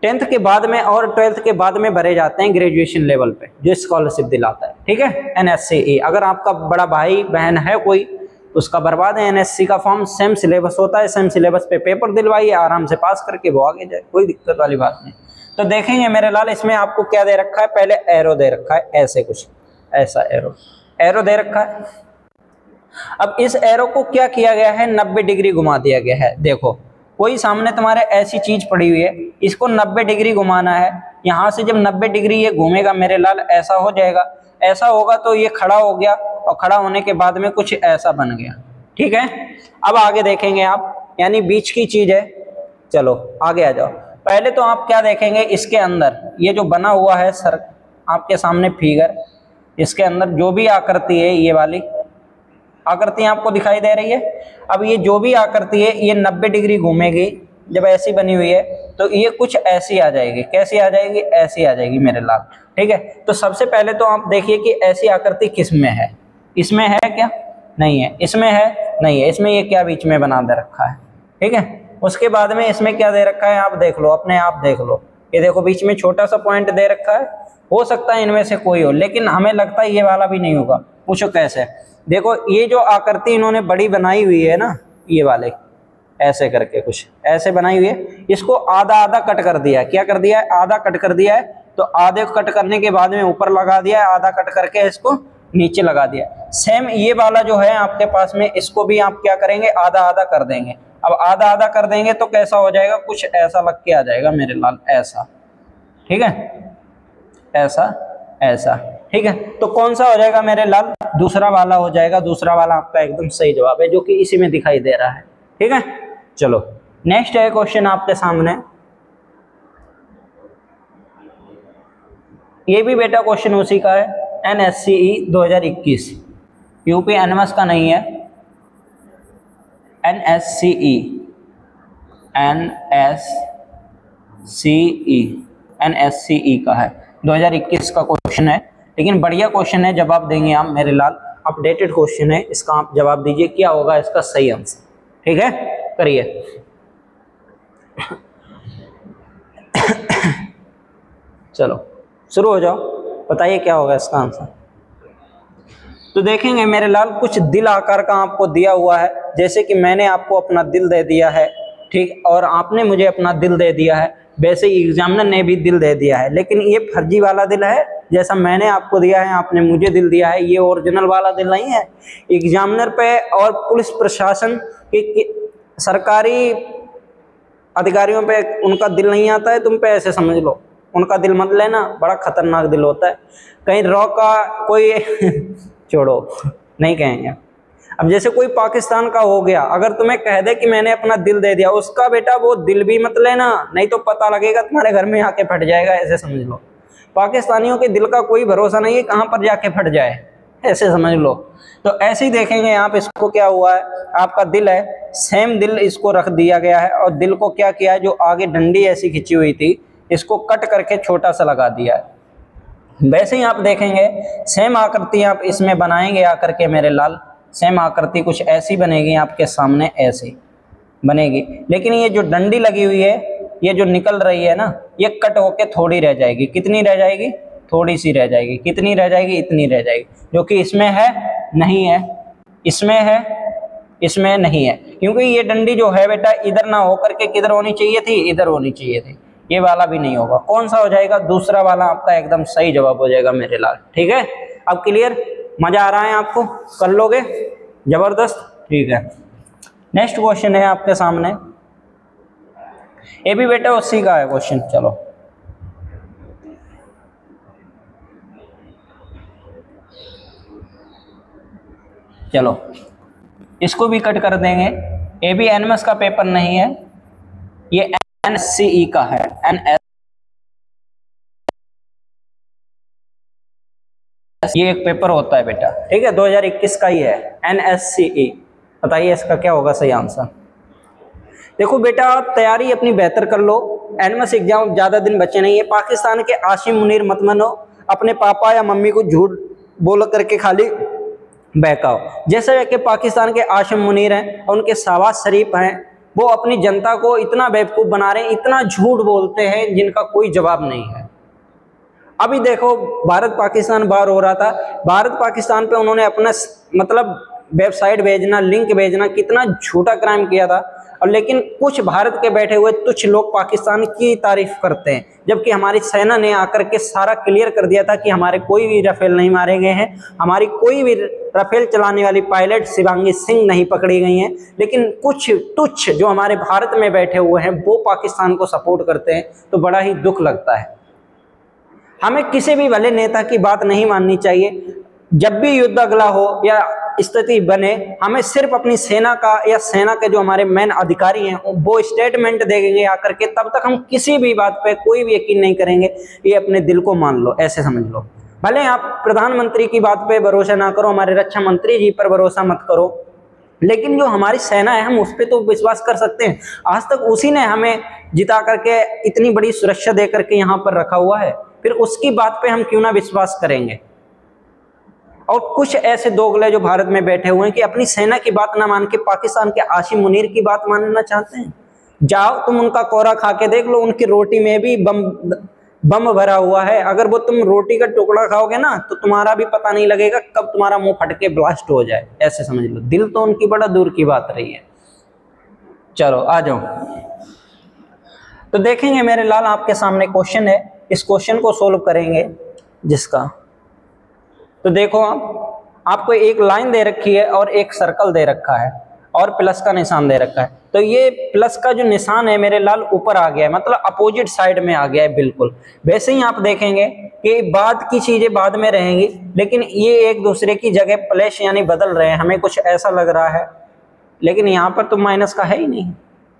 10th के बाद में और 12th के बाद में भरे जाते हैं ग्रेजुएशन लेवल पे, जो स्कॉलरशिप दिलाता है, ठीक है, एनएससीई। अगर आपका बड़ा भाई बहन है कोई, उसका भरवा दें एनएससी का फॉर्म, सेम सिलेबस होता है, सेम सिलेबस पे पेपर दिलवाइए, आराम से पास करके वो आगे जाए, कोई दिक्कत वाली बात नहीं। तो देखेंगे मेरे लाल, इसमें आपको क्या दे रखा है, पहले एरो दे रखा है, ऐसे कुछ ऐसा एरो दे रखा है। अब इस एरो को क्या किया गया है, 90 डिग्री घुमा दिया गया है। देखो कोई सामने तुम्हारे ऐसी चीज पड़ी हुई है, इसको 90 डिग्री घुमाना है, यहाँ से जब 90 डिग्री ये घूमेगा मेरे लाल, ऐसा हो जाएगा, ऐसा होगा तो ये खड़ा हो गया, और खड़ा होने के बाद में कुछ ऐसा बन गया, ठीक है। अब आगे देखेंगे आप, यानी बीच की चीज है। चलो आगे आ जाओ, पहले तो आप क्या देखेंगे, इसके अंदर ये जो बना हुआ है सर आपके सामने फिगर, इसके अंदर जो भी आकृति है ये वाली, आकृति आपको दिखाई दे रही है। अब ये जो भी आकृति है ये 90 डिग्री घूमेगी, जब ऐसी बनी हुई है तो ये कुछ ऐसी आ जाएगी। कैसी आ जाएगी? ऐसी आ जाएगी मेरे लाल। ठीक है, तो सबसे पहले तो आप देखिए कि ऐसी आकृति किस में है। इसमें है क्या? नहीं है। इसमें है? नहीं है। इसमें ये क्या बीच में बना दे रखा है। ठीक है, उसके बाद में इसमें क्या दे रखा है आप देख लो, अपने आप देख लो। ये देखो बीच में छोटा सा पॉइंट दे रखा है। हो सकता है इनमें से कोई हो, लेकिन हमें लगता है ये वाला भी नहीं होगा। पूछो कैसे? देखो ये जो आकृति इन्होंने बड़ी बनाई हुई है ना, ये वाले ऐसे करके कुछ ऐसे बनाई हुई है, इसको आधा आधा कट कर दिया है। क्या कर दिया है? आधा कट कर दिया है। तो आधे को कट करने के बाद में ऊपर लगा दिया है, आधा कट करके इसको नीचे लगा दिया। सेम ये वाला जो है आपके पास में, इसको भी आप क्या करेंगे? आधा आधा कर देंगे। अब आधा आधा कर देंगे तो कैसा हो जाएगा? कुछ ऐसा लग के आ जाएगा मेरे लाल, ऐसा। ठीक है, ऐसा ऐसा। ठीक है, तो कौन सा हो जाएगा मेरे लाल? दूसरा वाला हो जाएगा। दूसरा वाला आपका एकदम सही जवाब है, जो कि इसी में दिखाई दे रहा है। ठीक है, चलो नेक्स्ट है क्वेश्चन आपके सामने। ये भी बेटा क्वेश्चन उसी का है, NSCE 2021, यूपी एनएमएस का नहीं है। NSCE का है, 2021 का क्वेश्चन है। लेकिन बढ़िया क्वेश्चन है, जवाब देंगे आप मेरे लाल। अपडेटेड क्वेश्चन है, इसका आप जवाब दीजिए क्या होगा इसका सही आंसर। ठीक है, करिए। चलो शुरू हो जाओ, बताइए क्या होगा इसका आंसर। तो देखेंगे मेरे लाल, कुछ दिल आकार का आपको दिया हुआ है, जैसे कि मैंने आपको अपना दिल दे दिया है, ठीक, और आपने मुझे अपना दिल दे दिया है, वैसे ही एग्जामिनर ने भी दिल दे दिया है। लेकिन ये फर्जी वाला दिल है, जैसा मैंने आपको दिया है, आपने मुझे दिल दिया है, ये ओरिजिनल वाला दिल नहीं है। एग्जामिनर पे और पुलिस प्रशासन के सरकारी अधिकारियों पे उनका दिल नहीं आता है, तुम पे ऐसे समझ लो। उनका दिल मत लेना, बड़ा खतरनाक दिल होता है। कहीं रॉ का कोई छोड़ो, नहीं कहेंगे। अब जैसे कोई पाकिस्तान का हो गया, अगर तुम्हें कह दे कि मैंने अपना दिल दे दिया, उसका बेटा वो दिल भी मत लेना, नहीं तो पता लगेगा तुम्हारे घर में आके फट जाएगा, ऐसे समझ लो। पाकिस्तानियों के दिल का कोई भरोसा नहीं है, कहाँ पर जाके फट जाए, ऐसे समझ लो। तो ऐसे ही देखेंगे आप, इसको क्या हुआ है, आपका दिल है, सेम दिल इसको रख दिया गया है, और दिल को क्या किया है, जो आगे डंडी ऐसी खिंची हुई थी, इसको कट करके छोटा सा लगा दिया है। वैसे ही आप देखेंगे सेम आकृति आप इसमें बनाएंगे आकर के मेरे लाल, सेम आकृति कुछ ऐसी बनेगी आपके सामने, ऐसी बनेगी। लेकिन ये जो डंडी लगी हुई है, ये जो निकल रही है ना, ये कट होके थोड़ी रह जाएगी। कितनी रह जाएगी? थोड़ी सी रह जाएगी। कितनी रह जाएगी? इतनी रह जाएगी, जो कि इसमें है नहीं है, इसमें है, इसमें नहीं है। क्योंकि ये डंडी जो है बेटा, इधर ना होकर के किधर होनी चाहिए थी? इधर होनी चाहिए थी। ये वाला भी नहीं होगा। कौन सा हो जाएगा? दूसरा वाला आपका एकदम सही जवाब हो जाएगा मेरे लाल। ठीक है, अब क्लियर? मजा आ रहा है आपको? कर लोगे? जबरदस्त। ठीक है, नेक्स्ट क्वेश्चन है आपके सामने। ये भी बेटा उसी का है क्वेश्चन। चलो चलो इसको भी कट कर देंगे। ये भी एनएमएस का पेपर नहीं है, ये NSCE का है। ये एक पेपर होता है बेटा, ठीक है, 2021 का ही है, NSCE। बताइए इसका क्या होगा सही आंसर। देखो बेटा, तैयारी अपनी बेहतर कर लो, एनएमएस एग्जाम ज्यादा दिन बचे नहीं है। पाकिस्तान के आसिम मुनीर मत बनो, अपने पापा या मम्मी को झूठ बोल करके खाली बहकाओ। जैसे कि पाकिस्तान के आसिम मुनीर हैं, उनके शहबाज शरीफ हैं, वो अपनी जनता को इतना बेवकूफ़ बना रहे हैं, इतना झूठ बोलते हैं जिनका कोई जवाब नहीं है। अभी देखो भारत पाकिस्तान वार हो रहा था, भारत पाकिस्तान पे उन्होंने अपना मतलब वेबसाइट भेजना, लिंक भेजना, कितना झूठा क्राइम किया था। और लेकिन कुछ भारत के बैठे हुए तुच्छ लोग पाकिस्तान की तारीफ करते हैं, जबकि हमारी सेना ने आकर के सारा क्लियर कर दिया था कि हमारे कोई भी राफेल नहीं मारे गए हैं, हमारी कोई भी राफेल चलाने वाली पायलट शिवांगी सिंह नहीं पकड़ी गई हैं। लेकिन कुछ तुच्छ जो हमारे भारत में बैठे हुए हैं वो पाकिस्तान को सपोर्ट करते हैं, तो बड़ा ही दुख लगता है। हमें किसी भी भले नेता की बात नहीं माननी चाहिए। जब भी युद्ध अगला हो या स्थिति बने, हमें सिर्फ अपनी सेना का या सेना के जो हमारे मेन अधिकारी हैं वो स्टेटमेंट देंगे आकर के, तब तक हम किसी भी बात पे कोई भी यकीन नहीं करेंगे। ये अपने दिल को मान लो, ऐसे समझ लो। भले आप प्रधानमंत्री की बात पे भरोसा ना करो, हमारे रक्षा मंत्री जी पर भरोसा मत करो, लेकिन जो हमारी सेना है हम उस पर तो विश्वास कर सकते हैं। आज तक उसी ने हमें जिता करके इतनी बड़ी सुरक्षा दे करके यहाँ पर रखा हुआ है, फिर उसकी बात पे हम क्यों ना विश्वास करेंगे। और कुछ ऐसे दोगले जो भारत में बैठे हुए हैं कि अपनी सेना की बात ना मान के पाकिस्तान के आसिम मुनीर की बात मानना चाहते हैं। जाओ तुम उनका कोरा खा के देख लो, उनकी रोटी में भी बम भरा हुआ है। अगर वो तुम रोटी का टुकड़ा खाओगे ना तो तुम्हारा भी पता नहीं लगेगा कब तुम्हारा मुंह फट के ब्लास्ट हो जाए, ऐसे समझ लो। दिल तो उनकी बड़ा दूर की बात रही है। चलो आ जाओ, तो देखेंगे मेरे लाल आपके सामने क्वेश्चन है, इस क्वेश्चन को सोल्व करेंगे जिसका, तो देखो आपको एक लाइन दे रखी है और एक सर्कल दे रखा है और प्लस का निशान दे रखा है। तो ये प्लस का जो निशान है मेरे लाल ऊपर आ गया है, मतलब अपोजिट साइड में आ गया है बिल्कुल। वैसे ही आप देखेंगे कि बाद की चीजें बाद में रहेंगी, लेकिन ये एक दूसरे की जगह प्लस यानी बदल रहे हैं। हमें कुछ ऐसा लग रहा है, लेकिन यहाँ पर तो माइनस का है ही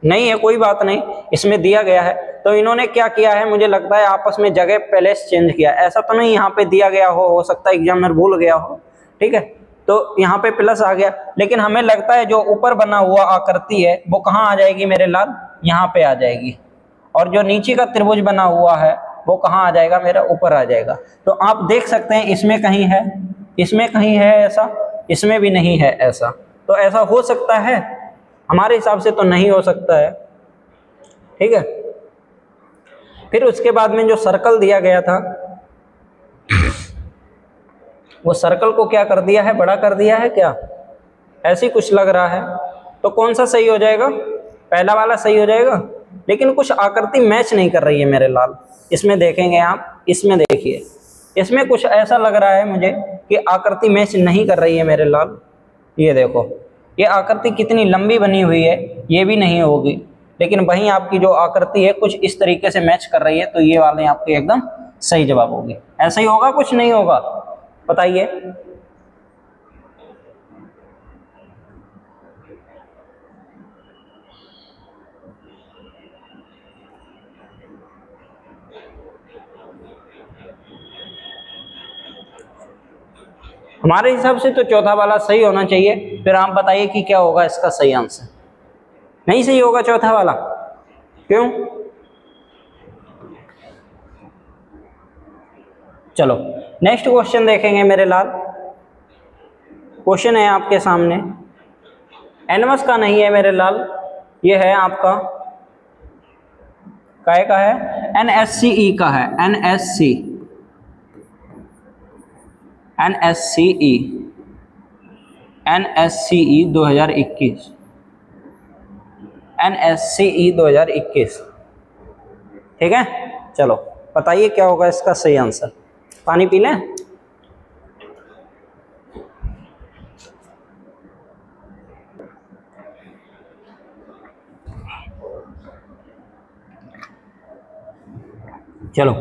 नहीं है, कोई बात नहीं, इसमें दिया गया है। तो इन्होंने क्या किया है, मुझे लगता है आपस में जगह प्लेस चेंज किया। ऐसा तो नहीं यहाँ पे दिया गया हो सकता है एग्जामिनर भूल गया हो, ठीक है। तो यहाँ पे प्लस आ गया, लेकिन हमें लगता है जो ऊपर बना हुआ आकृति है वो कहाँ आ जाएगी मेरे लाल, यहाँ पे आ जाएगी। और जो नीचे का त्रिभुज बना हुआ है वो कहाँ आ जाएगा, मेरा ऊपर आ जाएगा। तो आप देख सकते हैं इसमें कहीं है, इसमें कहीं है ऐसा, इसमें भी नहीं है ऐसा। तो ऐसा हो सकता है, हमारे हिसाब से तो नहीं हो सकता है, ठीक है। फिर उसके बाद में जो सर्कल दिया गया था, वो सर्कल को क्या कर दिया है, बड़ा कर दिया है क्या, ऐसी कुछ लग रहा है। तो कौन सा सही हो जाएगा, पहला वाला सही हो जाएगा। लेकिन कुछ आकृति मैच नहीं कर रही है मेरे लाल, इसमें देखेंगे आप, इसमें देखिए, इसमें कुछ ऐसा लग रहा है मुझे कि आकृति मैच नहीं कर रही है मेरे लाल। ये देखो, ये आकृति कितनी लंबी बनी हुई है, ये भी नहीं होगी, लेकिन वहीं आपकी जो आकृति है कुछ इस तरीके से मैच कर रही है, तो ये वाले आपके एकदम सही जवाब होगी। ऐसा ही होगा, कुछ नहीं होगा, बताइए। हमारे हिसाब से तो चौथा वाला सही होना चाहिए। फिर आप बताइए कि क्या होगा इसका सही आंसर। नहीं सही होगा चौथा वाला, क्यों? चलो नेक्स्ट क्वेश्चन देखेंगे मेरे लाल। क्वेश्चन है आपके सामने, एनमस का नहीं है मेरे लाल, ये है आपका काय का है, NSCE का है, NSCE NSCE 2021, NSCE 2021, ठीक है। चलो बताइए क्या होगा इसका सही आंसर। पानी पी लें। चलो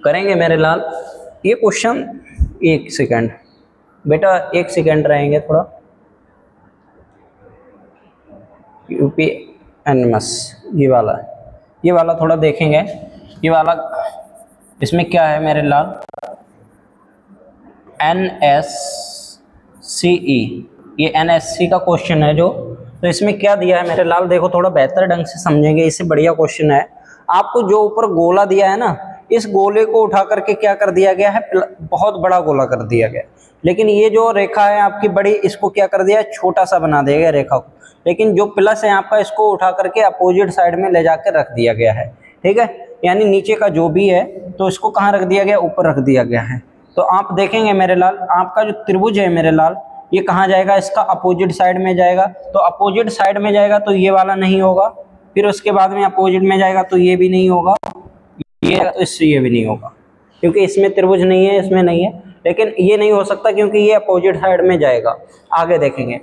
करेंगे मेरे लाल ये क्वेश्चन। एक सेकंड बेटा, एक सेकंड रहेंगे थोड़ा। यूपी एनमस ये वाला थोड़ा देखेंगे। ये वाला इसमें क्या है मेरे लाल, NSCE, ये NSC का क्वेश्चन है जो। तो इसमें क्या दिया है मेरे लाल, देखो थोड़ा बेहतर ढंग से समझेंगे, इससे बढ़िया क्वेश्चन है। आपको जो ऊपर गोला दिया है ना, इस गोले को उठा करके क्या कर दिया गया है, बहुत बड़ा गोला कर दिया गया। लेकिन ये जो रेखा है आपकी बड़ी, इसको क्या कर दिया है, छोटा सा बना दिया गया रेखा को। लेकिन जो प्लस है आपका, इसको उठा करके अपोजिट साइड में ले जाकर रख दिया गया है, ठीक है। यानी नीचे का जो भी है तो इसको कहाँ रख दिया गया, ऊपर रख दिया गया है। तो आप देखेंगे मेरे लाल, आपका जो त्रिभुज है मेरे लाल, ये कहाँ जाएगा, इसका अपोजिट साइड में जाएगा। तो अपोजिट साइड में जाएगा तो ये वाला नहीं होगा, फिर उसके बाद में अपोजिट में जाएगा तो ये भी नहीं होगा, ये भी नहीं होगा, क्योंकि इसमें त्रिभुज नहीं है, इसमें नहीं है। लेकिन ये नहीं हो सकता क्योंकि ये अपोजिट साइड में जाएगा। आगे देखेंगे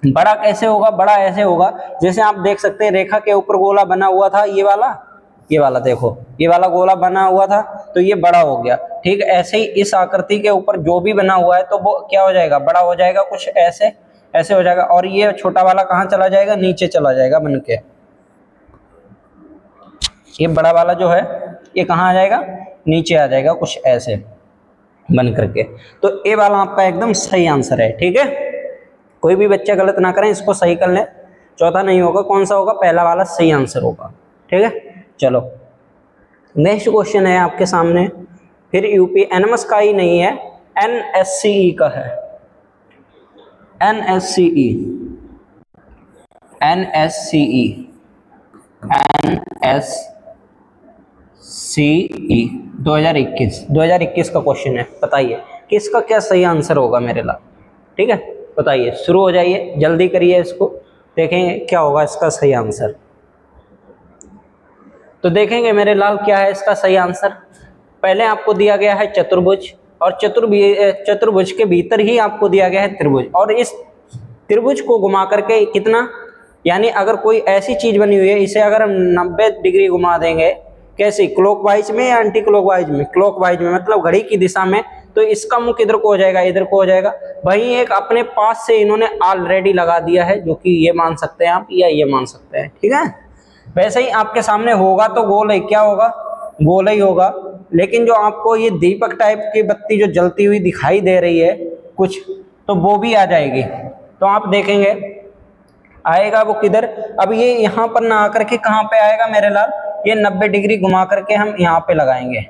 बड़ा कैसे होगा, बड़ा ऐसे होगा जैसे आप देख सकते हैं रेखा के ऊपर गोला बना हुआ था, ये वाला देखो, ये वाला गोला बना हुआ था तो ये बड़ा हो गया, ठीक। ऐसे ही इस आकृति के ऊपर जो भी बना हुआ है तो वो क्या हो जाएगा, बड़ा हो जाएगा, कुछ ऐसे हो जाएगा। और ये छोटा वाला कहाँ चला जाएगा, नीचे चला जाएगा बन के। ये बड़ा वाला जो है ये कहाँ आ जाएगा, नीचे आ जाएगा कुछ ऐसे बन करके। तो ए वाला आपका एकदम सही आंसर है, ठीक है। कोई भी बच्चा गलत ना करें, इसको सही कर ले। चौथा नहीं होगा, कौन सा होगा? पहला वाला सही आंसर होगा, ठीक है। चलो नेक्स्ट क्वेश्चन है आपके सामने, फिर यूपी एनएमएस का ही नहीं है, एनएससीई का है। एनएससीई 2021 का क्वेश्चन है। बताइए कि इसका क्या सही आंसर होगा मेरे लाल, ठीक है। बताइए, शुरू हो जाइए, जल्दी करिए इसको, देखेंगे क्या होगा इसका सही आंसर। तो देखेंगे मेरे लाल क्या है इसका सही आंसर। पहले आपको दिया गया है चतुर्भुज, और चतुर्भुज के भीतर ही आपको दिया गया है त्रिभुज, और इस त्रिभुज को घुमा करके कितना, यानी अगर कोई ऐसी चीज बनी हुई है, इसे अगर हम 90 डिग्री घुमा देंगे, कैसे? क्लॉकवाइज में या एंटी क्लॉकवाइज में? क्लॉकवाइज में, मतलब घड़ी की दिशा में। तो इसका मुख इधर को हो जाएगा, इधर को हो जाएगा। वहीं एक अपने पास से इन्होंने ऑलरेडी लगा दिया है, जो कि ये मान सकते हैं आप या ये मान सकते हैं, ठीक है। वैसे ही आपके सामने होगा तो गोल है, क्या होगा? गोल ही होगा। लेकिन जो आपको ये दीपक टाइप की बत्ती जो जलती हुई दिखाई दे रही है कुछ, तो वो भी आ जाएगी। तो आप देखेंगे आएगा वो किधर? अब ये यहाँ पर ना आकर के कहाँ पे आएगा मेरे लाल? ये 90 डिग्री घुमा करके हम यहाँ पे लगाएंगे,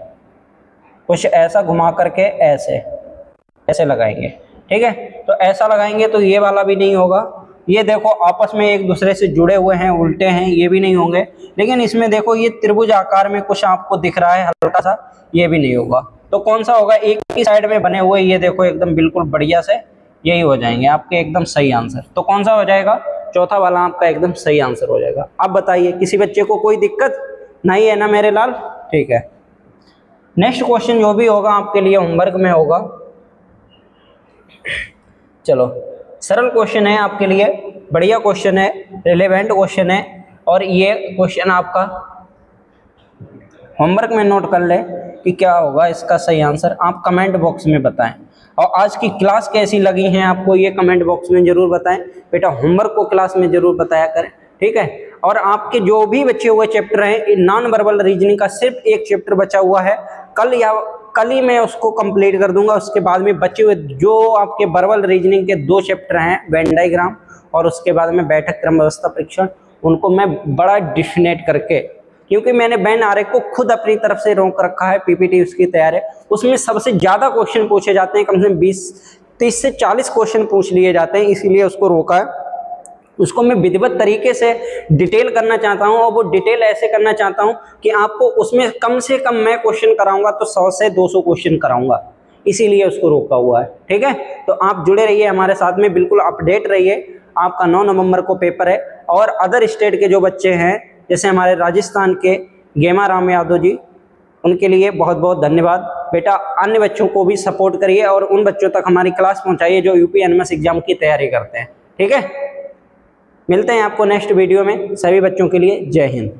कुछ ऐसा घुमा करके ऐसे लगाएंगे, ठीक है। तो ऐसा लगाएंगे तो ये वाला भी नहीं होगा। ये देखो आपस में एक दूसरे से जुड़े हुए हैं, उल्टे हैं, ये भी नहीं होंगे। लेकिन इसमें देखो ये त्रिभुज आकार में कुछ आपको दिख रहा है हल्का सा, ये भी नहीं होगा। तो कौन सा होगा? एक ही साइड में बने हुए, ये देखो एकदम बिल्कुल बढ़िया से, यही हो जाएंगे आपके एकदम सही आंसर। तो कौन सा हो जाएगा? चौथा वाला आपका एकदम सही आंसर हो जाएगा। अब बताइए, किसी बच्चे को कोई दिक्कत नहीं है ना मेरे लाल? ठीक है। नेक्स्ट क्वेश्चन जो भी होगा आपके लिए होमवर्क में होगा। चलो, सरल क्वेश्चन है आपके लिए, बढ़िया क्वेश्चन है, रिलेवेंट क्वेश्चन है, और ये क्वेश्चन आपका होमवर्क में नोट कर ले कि क्या होगा इसका सही आंसर। आप कमेंट बॉक्स में बताएं, और आज की क्लास कैसी लगी है आपको ये कमेंट बॉक्स में जरूर बताएं। बेटा होमवर्क को क्लास में जरूर बताया करें, ठीक है। और आपके जो भी बचे हुए चैप्टर हैं, नॉन वर्बल रीजनिंग का सिर्फ एक चैप्टर बचा हुआ है, कल ही मैं उसको कंप्लीट कर दूंगा। उसके बाद में बचे हुए जो आपके वर्बल रीजनिंग के 2 चैप्टर हैं, वेन डायग्राम और उसके बाद में बैठक क्रम व्यवस्था परीक्षण, उनको मैं बड़ा डिफिनेट करके, क्योंकि मैंने वेन आरेख को खुद अपनी तरफ से रोक रखा है, पीपीटी उसकी तैयार है, उसमें सबसे ज्यादा क्वेश्चन पूछे जाते हैं, कम से कम 30 से 40 क्वेश्चन पूछ लिए जाते हैं, इसीलिए उसको रोका है। उसको मैं विधिवत तरीके से डिटेल करना चाहता हूं, और वो डिटेल ऐसे करना चाहता हूं कि आपको उसमें कम से कम मैं क्वेश्चन कराऊंगा तो 100 से 200 क्वेश्चन कराऊंगा, इसीलिए उसको रोका हुआ है, ठीक है। तो आप जुड़े रहिए हमारे साथ में, बिल्कुल अपडेट रहिए। आपका 9 नवंबर को पेपर है, और अदर स्टेट के जो बच्चे हैं, जैसे हमारे राजस्थान के गेमा राम यादव जी, उनके लिए बहुत बहुत धन्यवाद। बेटा अन्य बच्चों को भी सपोर्ट करिए, और उन बच्चों तक हमारी क्लास पहुंचाइए जो यूपी एनएमएस एग्जाम की तैयारी करते हैं, ठीक है। मिलते हैं आपको नेक्स्ट वीडियो में। सभी बच्चों के लिए जय हिंद।